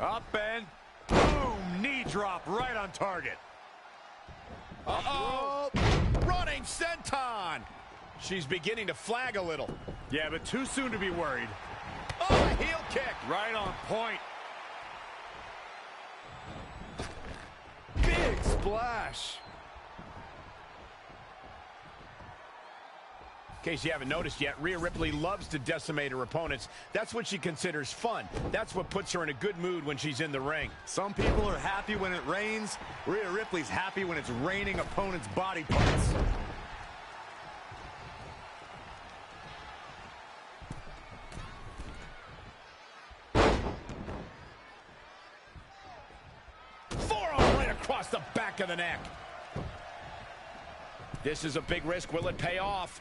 Up and boom, knee drop right on target.
Uh-oh. Running senton. She's beginning to flag a little.
Yeah, but too soon to be worried.
Oh, a heel kick.
Right on point.
Big splash. In case you haven't noticed yet, Rhea Ripley loves to decimate her opponents. That's what she considers fun. That's what puts her in a good mood when she's in the ring.
Some people are happy when it rains. Rhea Ripley's happy when it's raining opponents' body parts.
Forearm right across the back of the neck. This is a big risk. Will it pay off?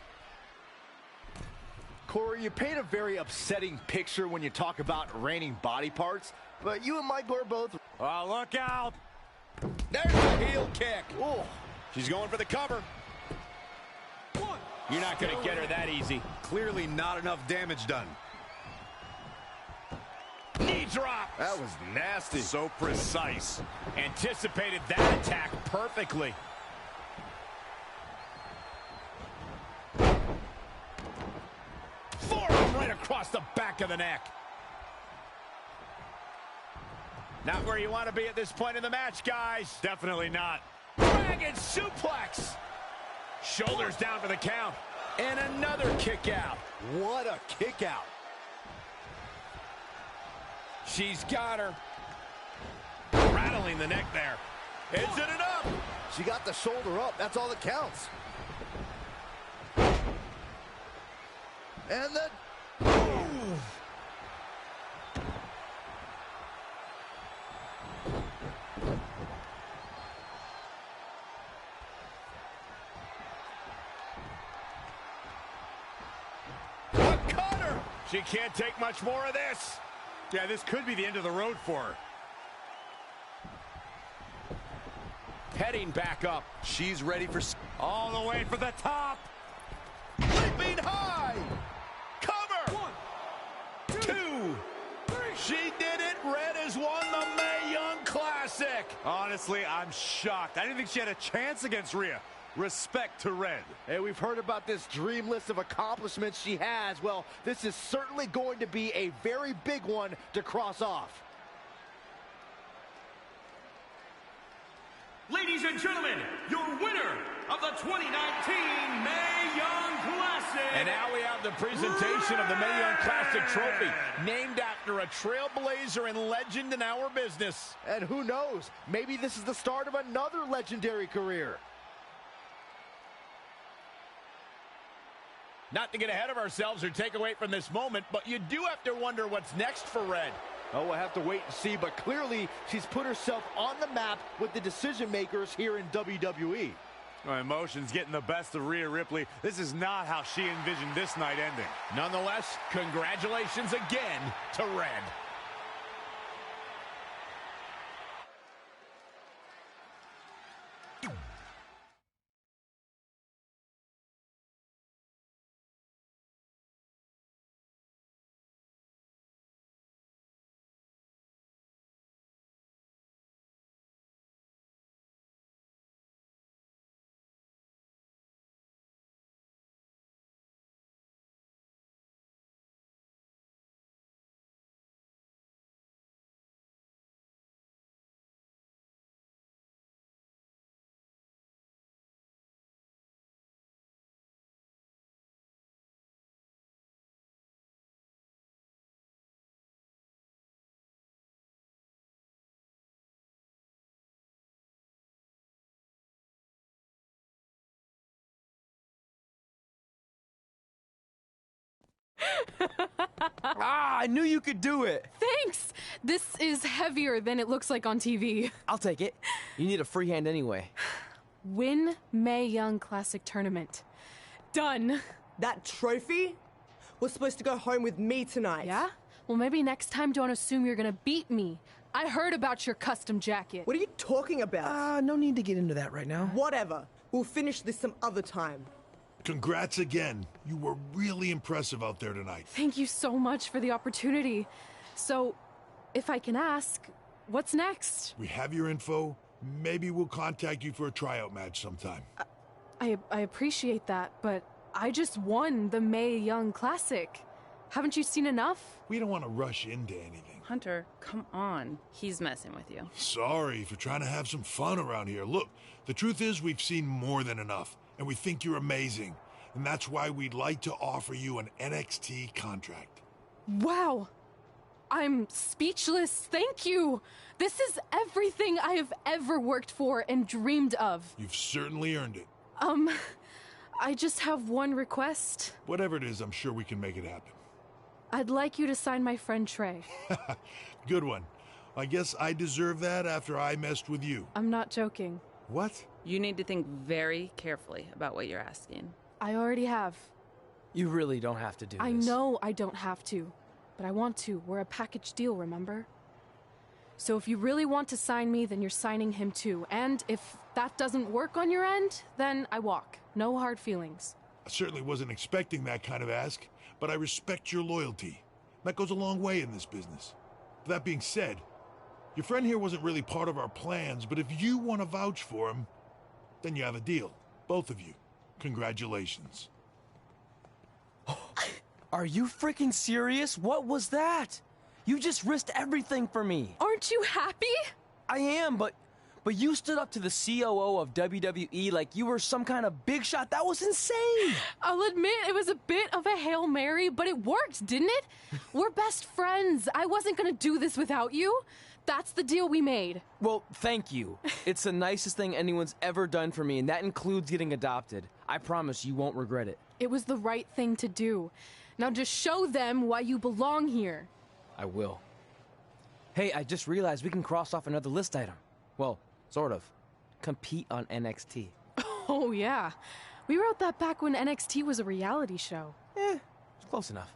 Corey, you paint a very upsetting picture when you talk about raining body parts, but you and Michael are both...
Oh, look out!
There's the heel kick. Oh, she's going for the cover. You're not going to get her that easy.
Clearly not enough damage done.
Knee drop.
That was nasty.
So precise. Anticipated that attack perfectly. Forearm right across the back of the neck. Not where you want to be at this point in the match, guys. Definitely not. Dragon suplex. Shoulders down for the count. And another kick out.
What a kick out.
She's got her. Rattling the neck there. Is it enough?
She got the shoulder up. That's all that counts. And then...
A cutter! She can't take much more of this. Yeah, this could be the end of the road for her. Heading back up.
She's ready for...
All the way for the top. Leaping high. Cover. 1, 2, 3. She did it. Red has won the Mae Young Classic.
Honestly, I'm shocked. I didn't think she had a chance against Rhea. Respect to Red.
Hey, we've heard about this dream list of accomplishments she has. Well, this is certainly going to be a very big one to cross off.
Ladies and gentlemen, your winner of the 2019 Mae Young Classic.
And now we have the presentation of the Mae Young Classic trophy, named after a trailblazer and legend in our business.
And who knows, maybe this is the start of another legendary career.
Not to get ahead of ourselves or take away from this moment, but you do have to wonder what's next for Red.
Oh, we'll have to wait and see, but clearly she's put herself on the map with the decision makers here in WWE.
My emotions getting the best of Rhea Ripley. This is not how she envisioned this night ending.
Nonetheless, congratulations again to Red.
I knew you could do it.
Thanks! This is heavier than it looks like on TV.
I'll take it. You need a free hand anyway.
Win Mae Young Classic Tournament. Done.
That trophy was supposed to go home with me tonight.
Yeah? Well, maybe next time don't assume you're gonna beat me. I heard about your custom jacket.
What are you talking about?
No need to get into that right now.
Whatever. We'll finish this some other time.
Congrats again. You were really impressive out there tonight.
Thank you so much for the opportunity. So, if I can ask, what's next?
We have your info. Maybe we'll contact you for a tryout match sometime.
I appreciate that, but I just won the Mae Young Classic. Haven't you seen enough?
We don't want to rush into anything.
Hunter, come on. He's messing with you.
Sorry for trying to have some fun around here. Look, the truth is we've seen more than enough, and we think you're amazing. And that's why we'd like to offer you an NXT contract.
Wow! I'm speechless. Thank you! This is everything I have ever worked for and dreamed of.
You've certainly earned it.
I just have one request.
Whatever it is, I'm sure we can make it happen.
I'd like you to sign my friend Trey.
Good one. I guess I deserve that after I messed with you.
I'm not joking.
What?
You need to think very carefully about what you're asking.
I already have.
You really don't have to do this.
I know I don't have to, but I want to. We're a package deal, remember? So if you really want to sign me, then you're signing him too. And if that doesn't work on your end, then I walk. No hard feelings.
I certainly wasn't expecting that kind of ask, but I respect your loyalty. That goes a long way in this business. That being said, your friend here wasn't really part of our plans, but if you want to vouch for him, then you have a deal. Both of you. Congratulations.
Are you freaking serious? What was that? You just risked everything for me.
Aren't you happy?
I am, but you stood up to the COO of WWE like you were some kind of big shot. That was insane.
I'll admit it was a bit of a Hail Mary, but it worked, didn't it? We're best friends. I wasn't gonna do this without you. That's the deal we made.
Well, thank you. It's the nicest thing anyone's ever done for me, and that includes getting adopted. I promise you won't regret it.
It was the right thing to do. Now just show them why you belong here.
I will. Hey, I just realized we can cross off another list item. Well, sort of. Compete on NXT.
Oh, yeah. We wrote that back when NXT was a reality show.
It's close enough.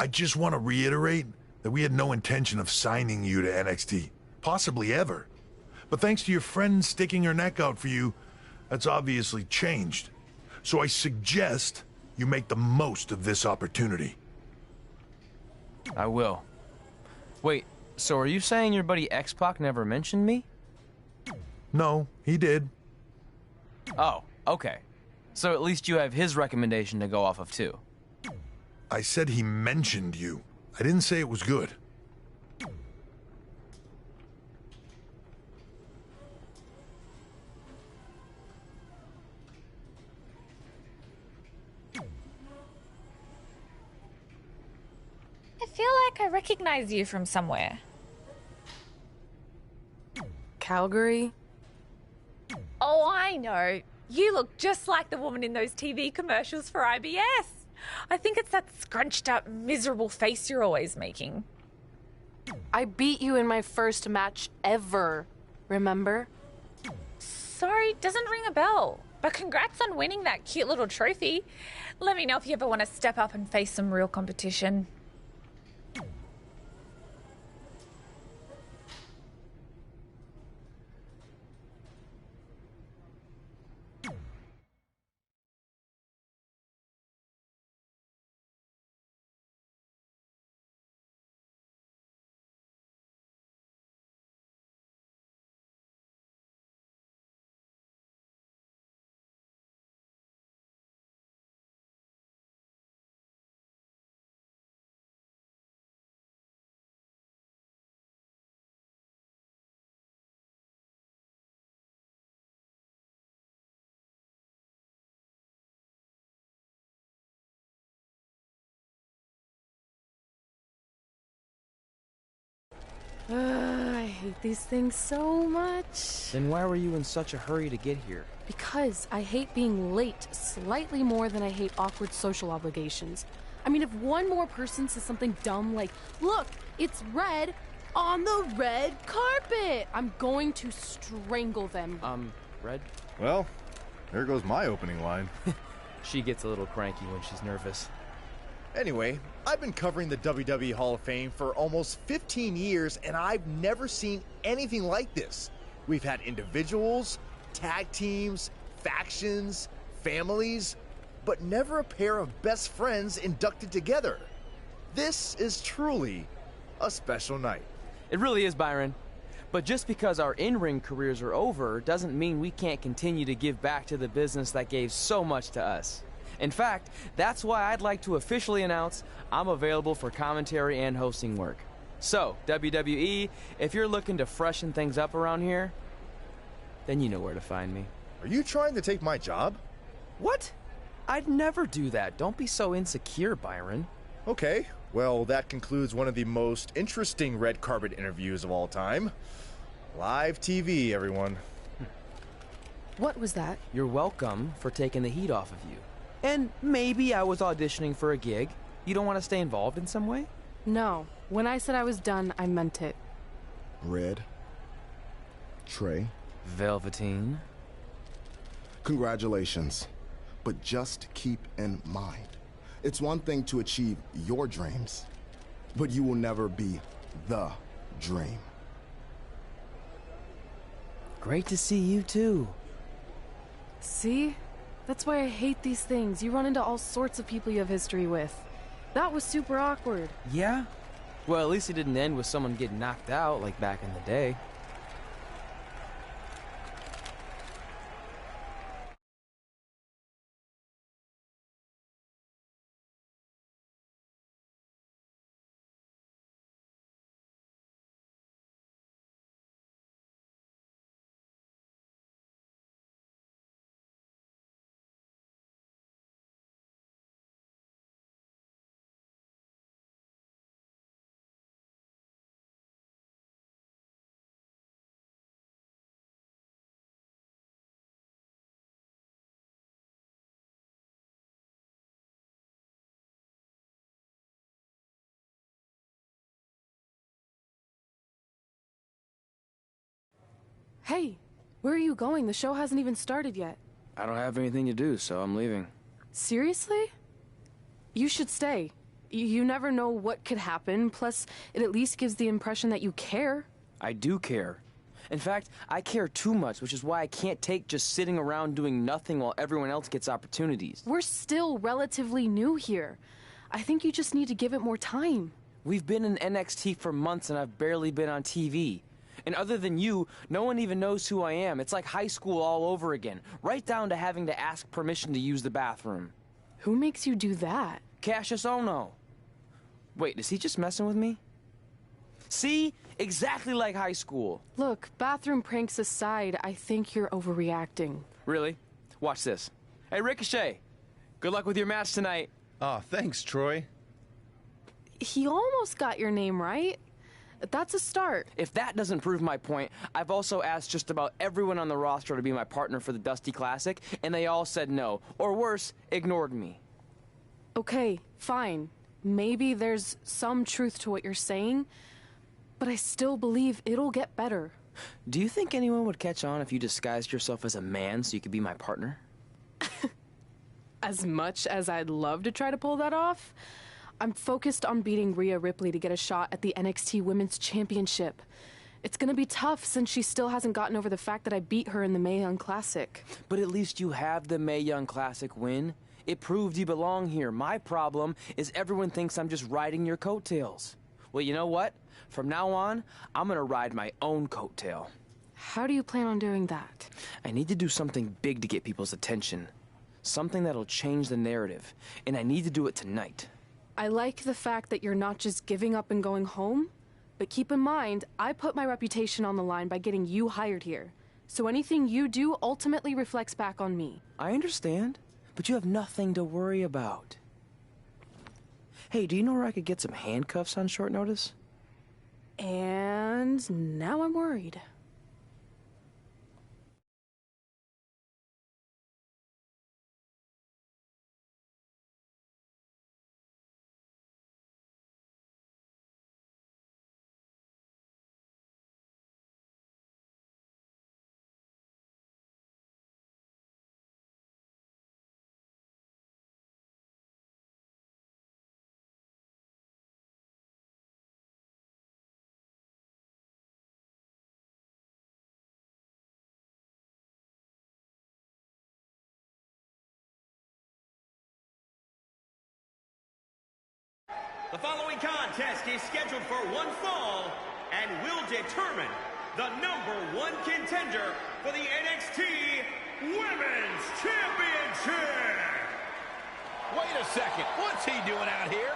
I just want to reiterate that we had no intention of signing you to NXT, possibly ever. But thanks to your friend sticking her neck out for you, that's obviously changed. So I suggest you make the most of this opportunity.
I will. Wait, so are you saying your buddy X-Pac never mentioned me?
No, he did.
Oh, okay. So at least you have his recommendation to go off of too.
I said he mentioned you. I didn't say it was good.
I feel like I recognize you from somewhere.
Calgary?
Oh, I know. You look just like the woman in those TV commercials for IBS. I think it's that scrunched up, miserable face you're always making.
I beat you in my first match ever, remember?
Sorry, doesn't ring a bell. But congrats on winning that cute little trophy. Let me know if you ever want to step up and face some real competition.
I hate these things so much.
Then why were you in such a hurry to get here?
Because I hate being late slightly more than I hate awkward social obligations. I mean, if one more person says something dumb like, look, it's red on the red carpet, I'm going to strangle them.
Red?
Well, there goes my opening line.
She gets a little cranky when she's nervous.
Anyway, I've been covering the WWE Hall of Fame for almost 15 years, and I've never seen anything like this. We've had individuals, tag teams, factions, families, but never a pair of best friends inducted together. This is truly a special night.
It really is, Byron. But just because our in-ring careers are over doesn't mean we can't continue to give back to the business that gave so much to us. In fact, that's why I'd like to officially announce I'm available for commentary and hosting work. So, WWE, if you're looking to freshen things up around here, then you know where to find me.
Are you trying to take my job?
What? I'd never do that. Don't be so insecure, Byron.
Okay, well, that concludes one of the most interesting red carpet interviews of all time. Live TV, everyone.
What was that?
You're welcome for taking the heat off of you. And maybe I was auditioning for a gig. You don't want to stay involved in some way?
No. When I said I was done, I meant it.
Red. Trey.
Velveteen.
Congratulations. But just keep in mind, it's one thing to achieve your dreams, but you will never be the dream.
Great to see you too.
See? That's why I hate these things. You run into all sorts of people you have history with. That was super awkward.
Yeah? Well, at least it didn't end with someone getting knocked out like back in the day.
Hey, where are you going? The show hasn't even started yet.
I don't have anything to do, so I'm leaving.
Seriously? You should stay. You never know what could happen, plus it at least gives the impression that you care.
I do care. In fact, I care too much, which is why I can't take just sitting around doing nothing while everyone else gets opportunities.
We're still relatively new here. I think you just need to give it more time.
We've been in NXT for months and I've barely been on TV. And other than you, no one even knows who I am. It's like high school all over again, right down to having to ask permission to use the bathroom.
Who makes you do that?
Cassius Ohno. Wait, is he just messing with me? See? Exactly like high school.
Look, bathroom pranks aside, I think you're overreacting.
Really? Watch this. Hey, Ricochet. Good luck with your match tonight.
Aw, thanks, Troy.
He almost got your name right. That's a start.
If that doesn't prove my point, I've also asked just about everyone on the roster to be my partner for the Dusty Classic, and they all said no. Or worse, ignored me.
Okay, fine. Maybe there's some truth to what you're saying, but I still believe it'll get better.
Do you think anyone would catch on if you disguised yourself as a man so you could be my partner?
As much as I'd love to try to pull that off, I'm focused on beating Rhea Ripley to get a shot at the NXT Women's Championship. It's gonna be tough since she still hasn't gotten over the fact that I beat her in the Mae Young Classic.
But at least you have the Mae Young Classic win. It proved you belong here. My problem is everyone thinks I'm just riding your coattails. Well, you know what? From now on, I'm gonna ride my own coattail.
How do you plan on doing that?
I need to do something big to get people's attention. Something that'll change the narrative. And I need to do it tonight.
I like the fact that you're not just giving up and going home, but keep in mind, I put my reputation on the line by getting you hired here. So anything you do ultimately reflects back on me.
I understand, but you have nothing to worry about. Hey, do you know where I could get some handcuffs on short notice?
And now I'm worried.
The following contest is scheduled for one fall and will determine the #1 contender for the NXT Women's Championship.
Wait a second, what's he doing out here?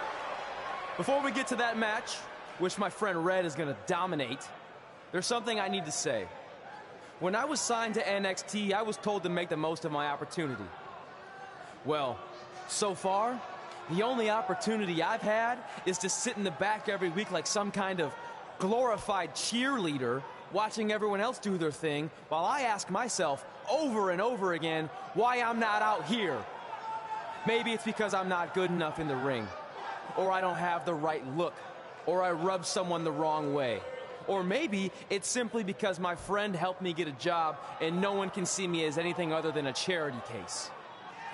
Before we get to that match, which my friend Red is going to dominate, there's something I need to say. When I was signed to NXT, I was told to make the most of my opportunity. Well, so far, the only opportunity I've had is to sit in the back every week like some kind of glorified cheerleader, watching everyone else do their thing, while I ask myself over and over again why I'm not out here. Maybe it's because I'm not good enough in the ring, or I don't have the right look, or I rub someone the wrong way. Or maybe it's simply because my friend helped me get a job and no one can see me as anything other than a charity case.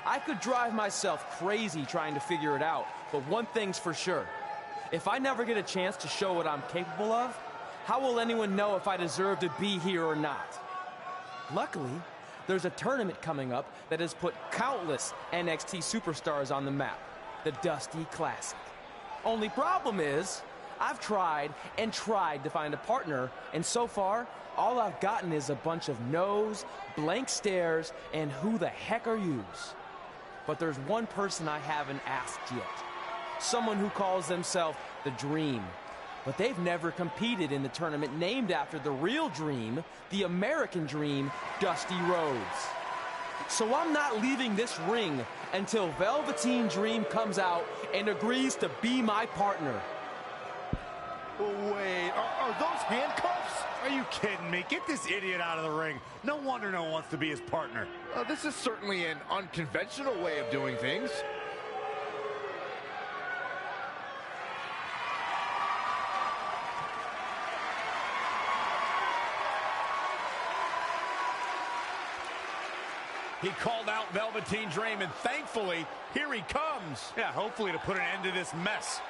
I could drive myself crazy trying to figure it out, but one thing's for sure. If I never get a chance to show what I'm capable of, how will anyone know if I deserve to be here or not? Luckily, there's a tournament coming up that has put countless NXT superstars on the map, the Dusty Classic. Only problem is, I've tried and tried to find a partner, and so far, all I've gotten is a bunch of no's, blank stares, and who the heck are yous? But there's one person I haven't asked yet. Someone who calls themselves the Dream. But they've never competed in the tournament named after the real Dream, the American Dream, Dusty Rhodes. So I'm not leaving this ring until Velveteen Dream comes out and agrees to be my partner.
Wait, are those handcuffs? Are you kidding me? Get this idiot out of the ring. No wonder no one wants to be his partner.
This is certainly an unconventional way of doing things. He called out Velveteen Dream, and thankfully, here he comes.
Yeah, hopefully to put an end to this mess.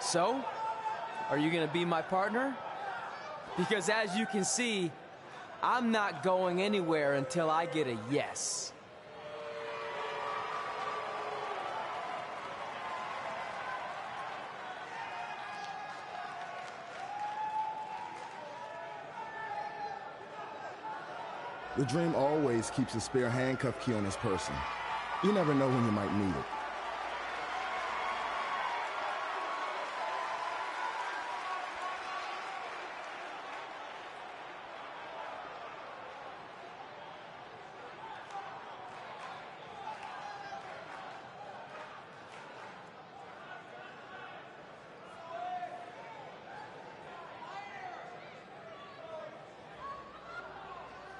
So, are you going to be my partner? Because as you can see, I'm not going anywhere until I get a yes.
The Dream always keeps a spare handcuff key on his person. You never know when you might need it.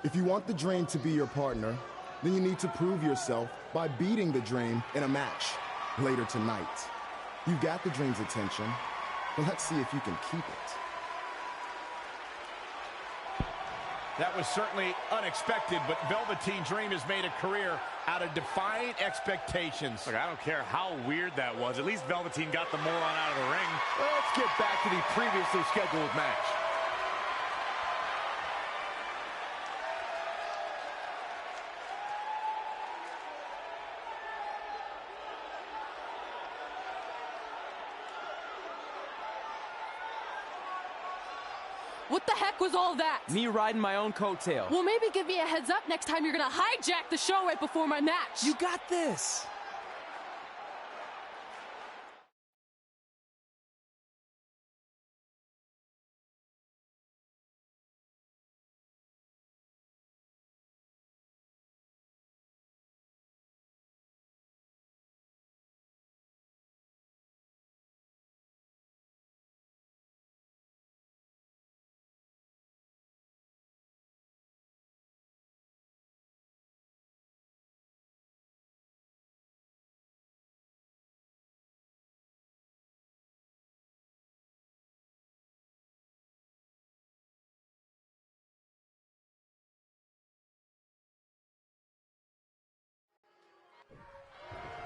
If you want the Dream to be your partner, then you need to prove yourself by beating the Dream in a match later tonight. You've got the Dream's attention, but let's see if you can keep it.
That was certainly unexpected, but Velveteen Dream has made a career out of defying expectations.
Look, I don't care how weird that was. At least Velveteen got the moron out of the ring.
Let's get back to the previously scheduled match.
What the heck was all that?
Me riding my own coattail.
Well, maybe give me a heads up next time you're gonna hijack the show right before my match.
You got this.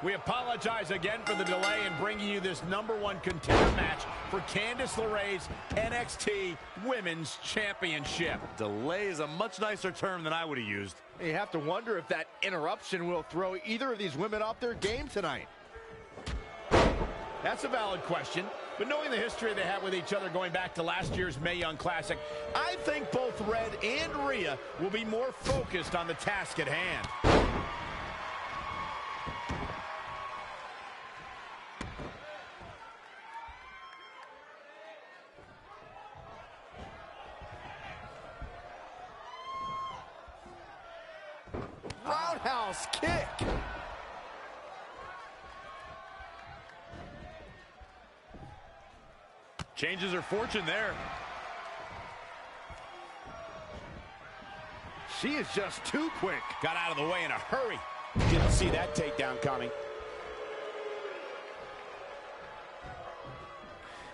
We apologize again for the delay in bringing you this #1 contender match for Candice LeRae's NXT Women's Championship.
Delay is a much nicer term than I would have used.
You have to wonder if that interruption will throw either of these women off their game tonight.
That's a valid question, but knowing the history they have with each other going back to last year's Mae Young Classic, I think both Red and Rhea will be more focused on the task at hand.
Roundhouse kick.
Changes her fortune there.
She is just too quick.
Got out of the way in a hurry. Didn't see that takedown coming.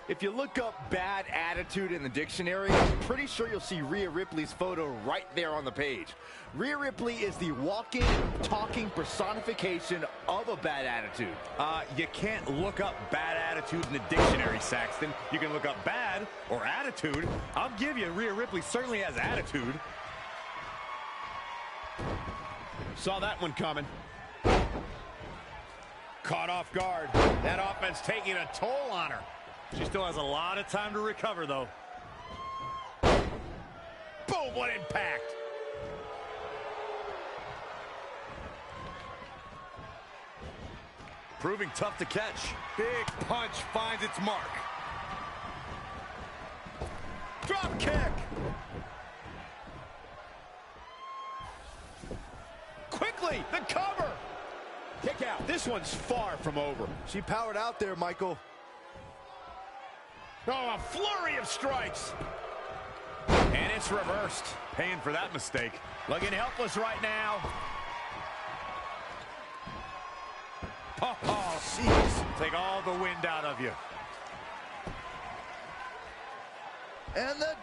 If you look up bad attitude in the dictionary, I'm pretty sure you'll see Rhea Ripley's photo right there on the page. Rhea Ripley is the walking, talking personification of a bad attitude.
You can't look up bad attitude in the dictionary, Saxton. You can look up bad or attitude. I'll give you, Rhea Ripley certainly has attitude.
Saw that one coming. Caught off guard. That offense taking a toll on her.
She still has a lot of time to recover, though.
Boom, what impact.
Proving tough to catch. Big punch finds its mark.
Drop kick. Quickly, the cover. Kick out. This one's far from over.
She powered out there, Michael.
Oh, a flurry of strikes. And it's reversed.
Paying for that mistake.
Looking helpless right now.
Oh, jeez. Take all the wind out of you.
And then...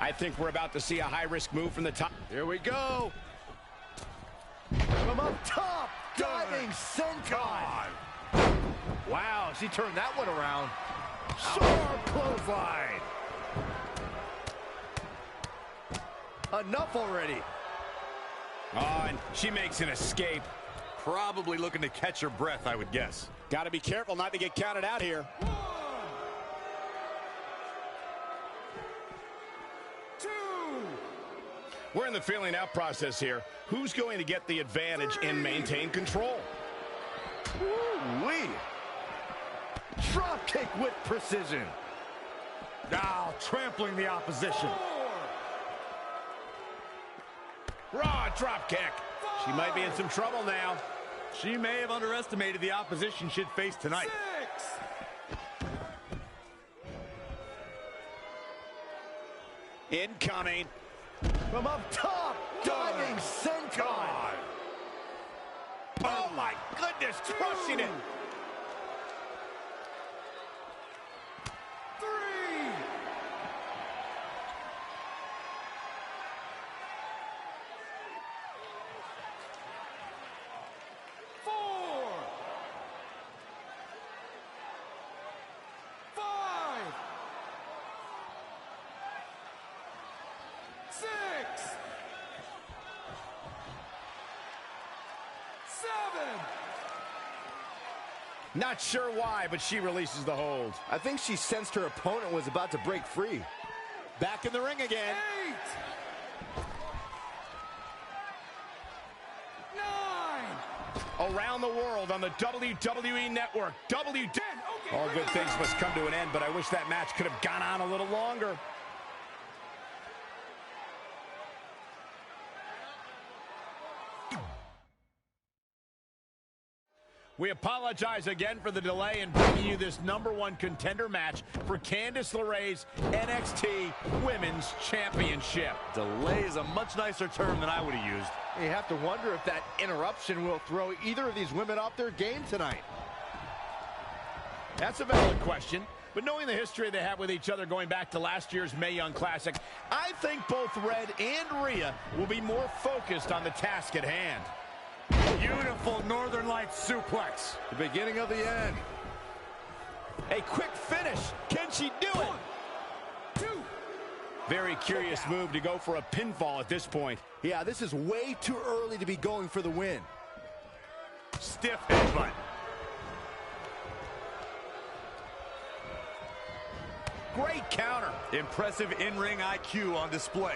I think we're about to see a high-risk move from the top.
Here we go. From up top. Diving senton. Wow, she turned that one around. Sharp clothesline. Enough already.
Oh, and she makes an escape.
Probably looking to catch her breath, I would guess.
Got to be careful not to get counted out here.
1, 2.
We're in the feeling out process here. Who's going to get the advantage and maintain control?
Woo-wee. Drop kick with precision.
Now trampling the opposition.
4.
Raw drop kick. She might be in some trouble now.
She may have underestimated the opposition she'd face tonight.
6.
Incoming.
From up top, diving senton.
Oh my goodness, crushing it.
3. 4. 5. 6. 7.
Not sure why, but she releases the hold.
I think she sensed her opponent was about to break free.
Back in the ring again.
8. 9.
Around the world on the WWE Network. All good things must come to an end, but I wish that match could have gone on a little longer. We apologize again for the delay in bringing you this #1 contender match for Candice LeRae's NXT Women's Championship.
Delay is a much nicer term than I would have used.
You have to wonder if that interruption will throw either of these women off their game tonight.
That's a valid question, But knowing the history they have with each other going back to last year's Mae Young Classic, I think both Red and Rhea will be more focused on the task at hand.
Beautiful Northern Lights suplex.
The beginning of the end. A quick finish. Can she do it?
1, 2.
Very curious move to go for a pinfall at this point.
Yeah, this is way too early to be going for the win.
Stiff headbutt.
Great counter.
Impressive in-ring IQ on display.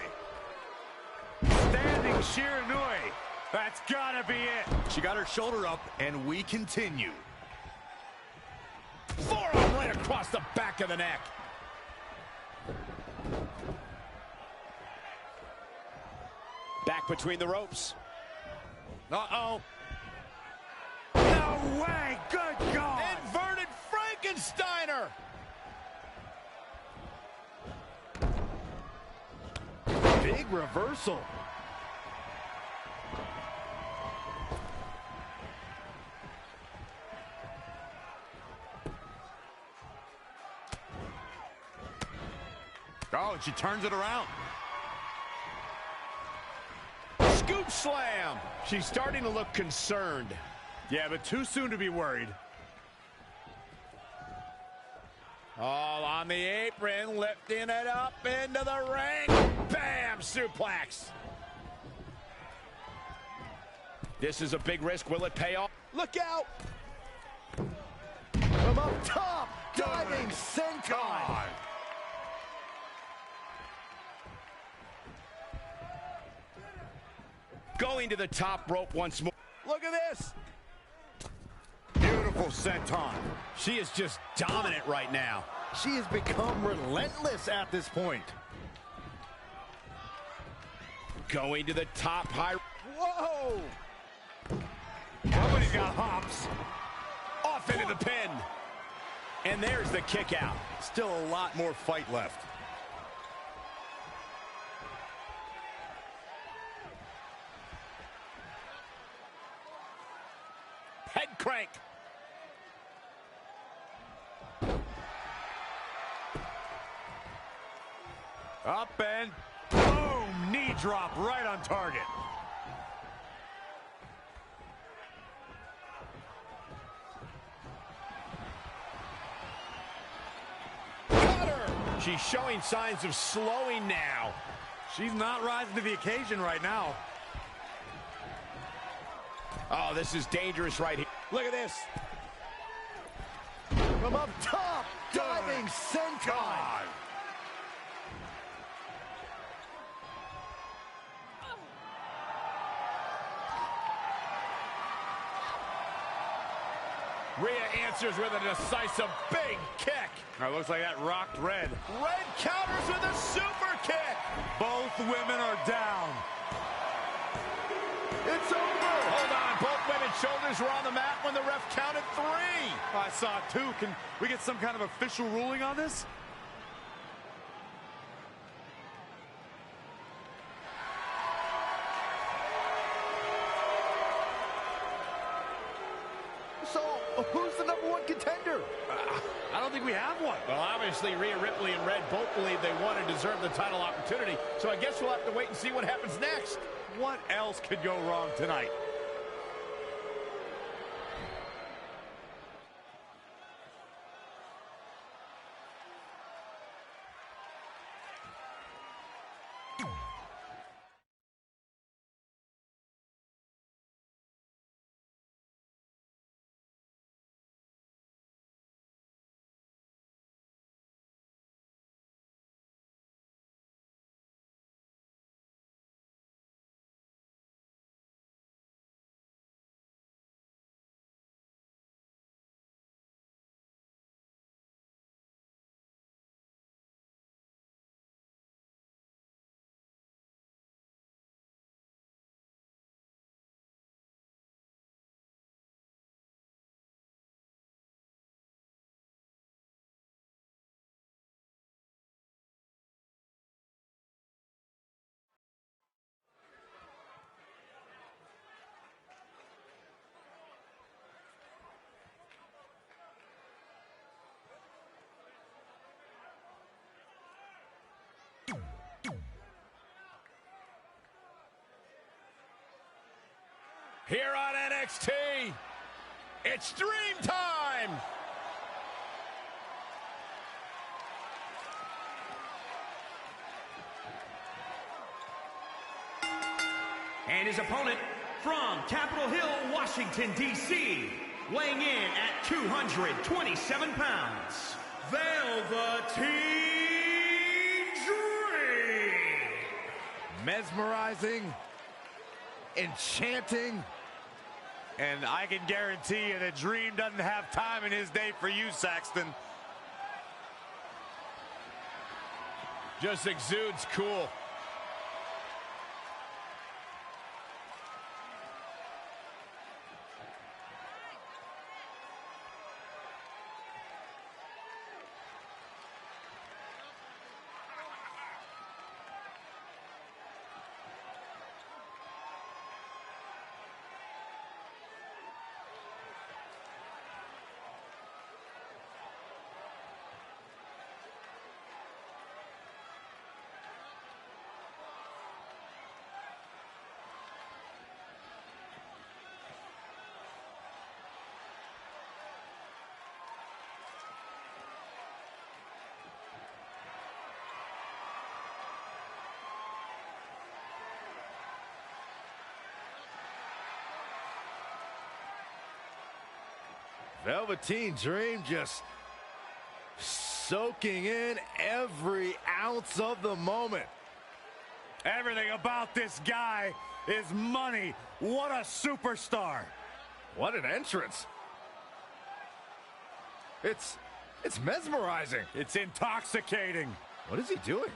Standing Shiranui. That's gotta be it. She got her shoulder up, and we continue.
Forearm right across the back of the neck. Back between the ropes.
Uh-oh. No way! Good God!
Inverted Frankensteiner!
Big reversal. Oh, and she turns it around.
Scoop slam. She's starting to look concerned.
Yeah, but too soon to be worried.
All on the apron, lifting it up into the ring. Bam! Suplex. This is a big risk. Will it pay off?
Look out! From up top, diving senton.
Going to the top rope once more.
Look at this. Beautiful senton.
She is just dominant right now.
She has become relentless at this point.
Going to the top high.
Whoa!
Somebody's got hops.
Off into the pin. And there's the kick out.
Still a lot more fight left.
Head crank.
Up and boom! Knee drop right on target.
Cutter! She's showing signs of slowing now.
She's not rising to the occasion right now.
Oh, this is dangerous right here. Look at this.
From up top, diving senton.
Rhea answers with a decisive big kick.
It looks like that rocked Red.
Red counters with a super kick.
Both women are down.
It's over.
Hold on. Both women's shoulders were on the mat when the ref counted 3.
I saw 2. Can we get some kind of official ruling on this?
So, who's the #1 contender?
I don't think we have one.
Well, obviously, Rhea Ripley and Red both believe they want and deserve the title opportunity, so I guess we'll have to wait and see what happens next.
What else could go wrong tonight?
Here on NXT, it's Dream Time!
And his opponent from Capitol Hill, Washington, D.C., weighing in at 227 pounds, Velveteen Dream!
Mesmerizing, enchanting, and I can guarantee you that Dream doesn't have time in his day for you, Saxton. Just exudes cool. Velveteen Dream just soaking in every ounce of the moment. Everything about this guy is money. What a superstar. What an entrance. It's mesmerizing. It's intoxicating. What is he doing?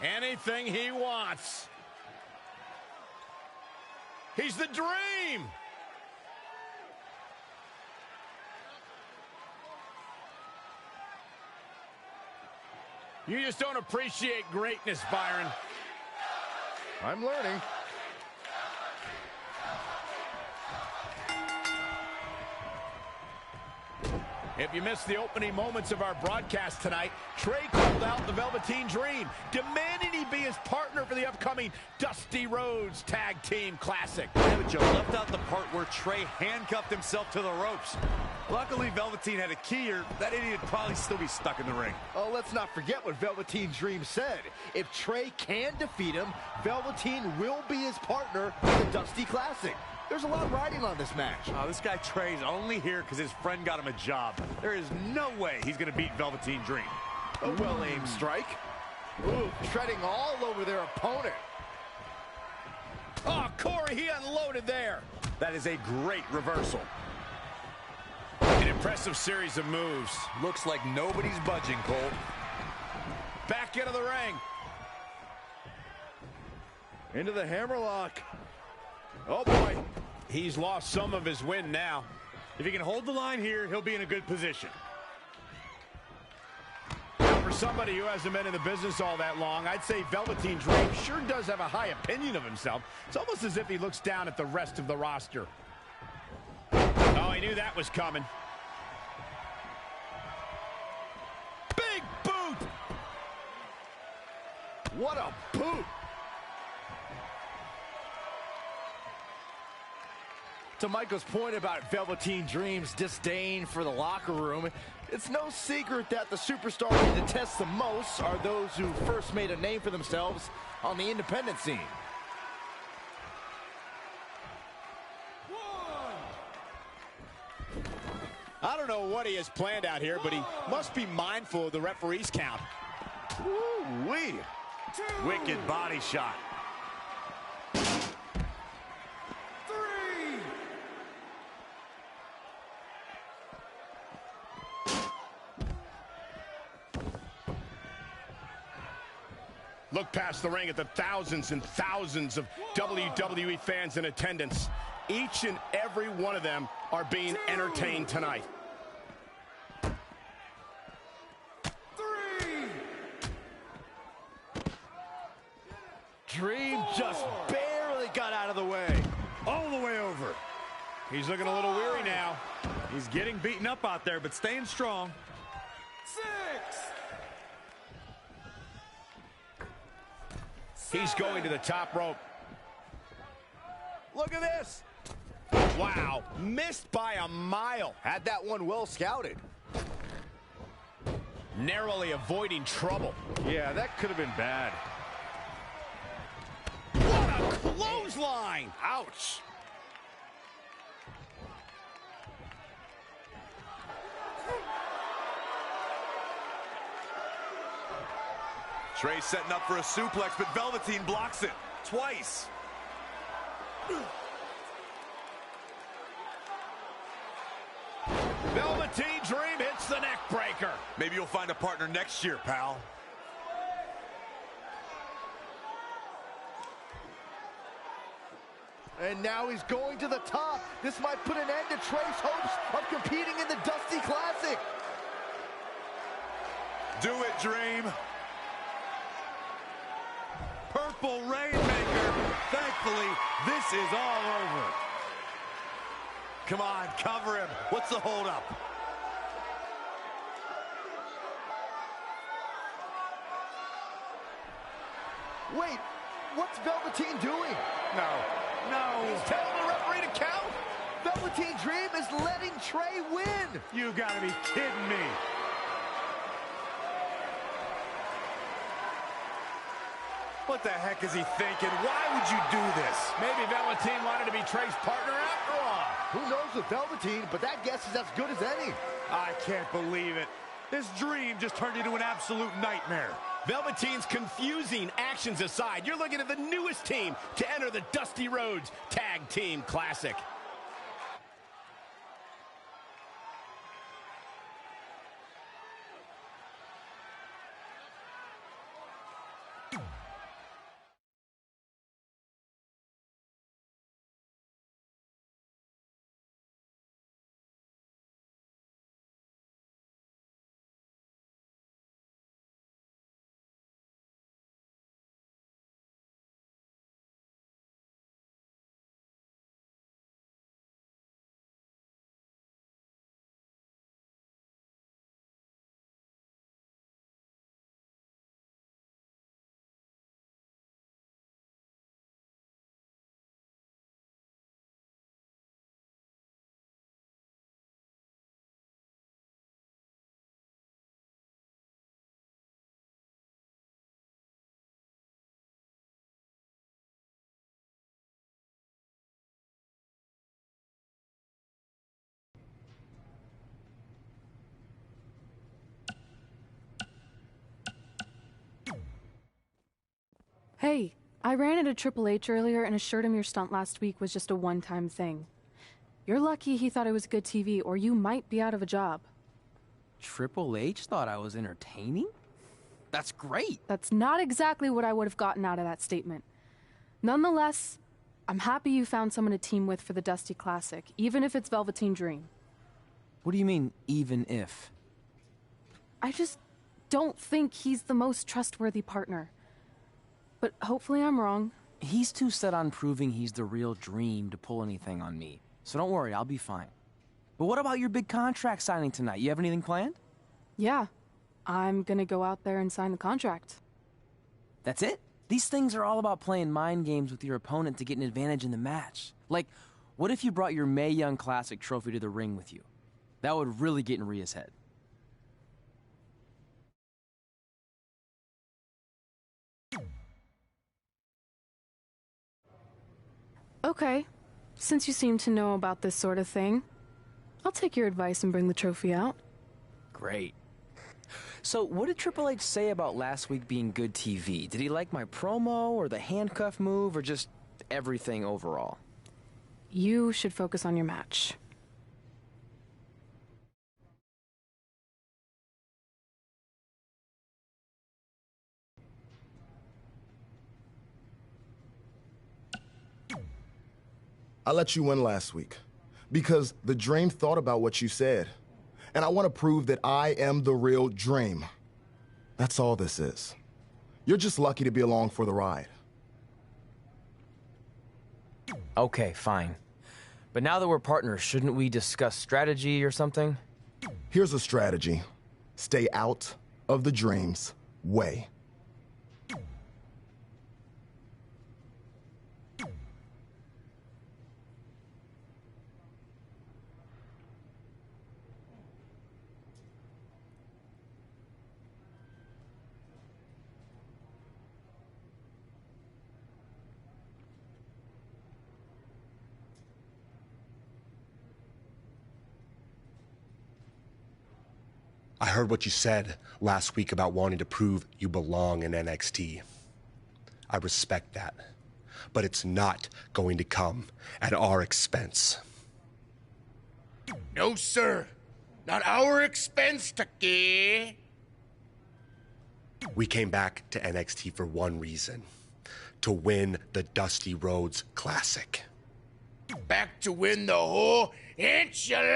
Anything he wants. He's the Dream. You just don't appreciate greatness, Byron. I'm learning. If you missed the opening moments of our broadcast tonight, Trey called out the Velveteen Dream, demanding he be his partner for the upcoming Dusty Rhodes Tag Team Classic. Yeah, but you left out the part where Trey handcuffed himself to the ropes. Luckily, Velveteen had a key, or that idiot would probably still be stuck in the ring.
Oh, let's not forget what Velveteen Dream said. If Trey can defeat him, Velveteen will be his partner in the Dusty Classic. There's a lot riding on this match.
Oh, this guy Trey's only here because his friend got him a job. There is no way he's going to beat Velveteen Dream.
A well-aimed strike. Ooh, treading all over their opponent.
Oh, Corey, he unloaded there. That is a great reversal. An impressive series of moves. Looks like nobody's budging, Cole. Back into the ring. Into the hammerlock. Oh, boy. He's lost some of his wind now. If he can hold the line here, he'll be in a good position. Now, for somebody who hasn't been in the business all that long, I'd say Velveteen Dream sure does have a high opinion of himself. It's almost as if he looks down at the rest of the roster. Oh, he knew that was coming. Big boot! What a boot!
To Michael's point about Velveteen Dream's disdain for the locker room, it's no secret that the superstars he detests the most are those who first made a name for themselves on the independent scene.
I don't know what he has planned out here, but he must be mindful of the referee's count. Woo-wee. Wicked body shot. Look past the ring at the thousands and thousands of WWE fans in attendance. Each and every one of them are being entertained tonight.
Dream just barely got out of the way.
All the way over. He's looking a little weary now. He's getting beaten up out there, but staying strong. 6. He's going to the top rope. Look at this. Wow, missed by a mile.
Had that one well scouted.
Narrowly avoiding trouble.
Yeah, that could have been bad.
What a clothesline!
Ouch.
Trey setting up for a suplex, but Velveteen blocks it twice.
Velveteen Dream hits the neck breaker.
Maybe you'll find a partner next year, pal.
And now he's going to the top. This might put an end to Trey's hopes of competing in the Dusty Classic.
Do it, Dream. Purple Rainmaker. Thankfully, this is all over. Come on, cover him. What's the holdup?
Wait, what's Velveteen doing?
No.
He's telling the referee to count. Velveteen Dream is letting Trey win.
You gotta be kidding me.
What the heck is he thinking? Why would you do this?
Maybe Velveteen wanted to be Trey's partner after all.
Who knows with Velveteen, but that guess is as good as any.
I can't believe it. This dream just turned into an absolute nightmare.
Velveteen's confusing actions aside, you're looking at the newest team to enter the Dusty Rhodes Tag Team Classic.
Hey, I ran into Triple H earlier and assured him your stunt last week was just a one-time thing. You're lucky he thought it was good TV, or you might be out of a job.
Triple H thought I was entertaining? That's great.
That's not exactly what I would have gotten out of that statement. Nonetheless, I'm happy you found someone to team with for the Dusty Classic, even if it's Velveteen Dream.
What do you mean, even if?
I just don't think he's the most trustworthy partner. But hopefully I'm wrong.
He's too set on proving he's the real Dream to pull anything on me. So don't worry, I'll be fine. But what about your big contract signing tonight? You have anything planned?
Yeah, I'm gonna go out there and sign the contract.
That's it? These things are all about playing mind games with your opponent to get an advantage in the match. Like, what if you brought your Mae Young Classic trophy to the ring with you? That would really get in Rhea's head.
Okay, since you seem to know about this sort of thing, I'll take your advice and bring the trophy out.
Great. So, what did Triple H say about last week being good TV? Did he like my promo, or the handcuff move, or just everything overall?
You should focus on your match.
I let you win last week because the Dream thought about what you said. And I want to prove that I am the real Dream. That's all this is. You're just lucky to be along for the ride.
Okay, fine. But now that we're partners, shouldn't we discuss strategy or something?
Here's a strategy. Stay out of the Dream's way.
I heard what you said last week about wanting to prove you belong in NXT. I respect that. But it's not going to come at our expense.
No, sir. Not our expense, Taki.
We came back to NXT for one reason. To win the Dusty Rhodes Classic.
Back to win the whole enchilada!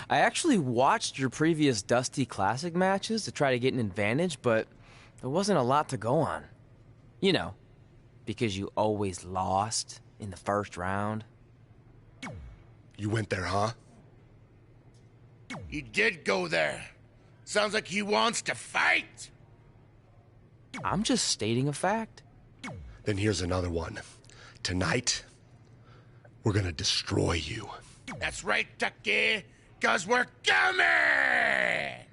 I actually watched your previous Dusty Classic matches to try to get an advantage, but there wasn't a lot to go on. You know, because you always lost in the first round.
You went there, huh?
He did go there. Sounds like he wants to fight.
I'm just stating a fact.
Then here's another one. Tonight, we're gonna destroy you.
That's right, Taki, 'cause we're coming!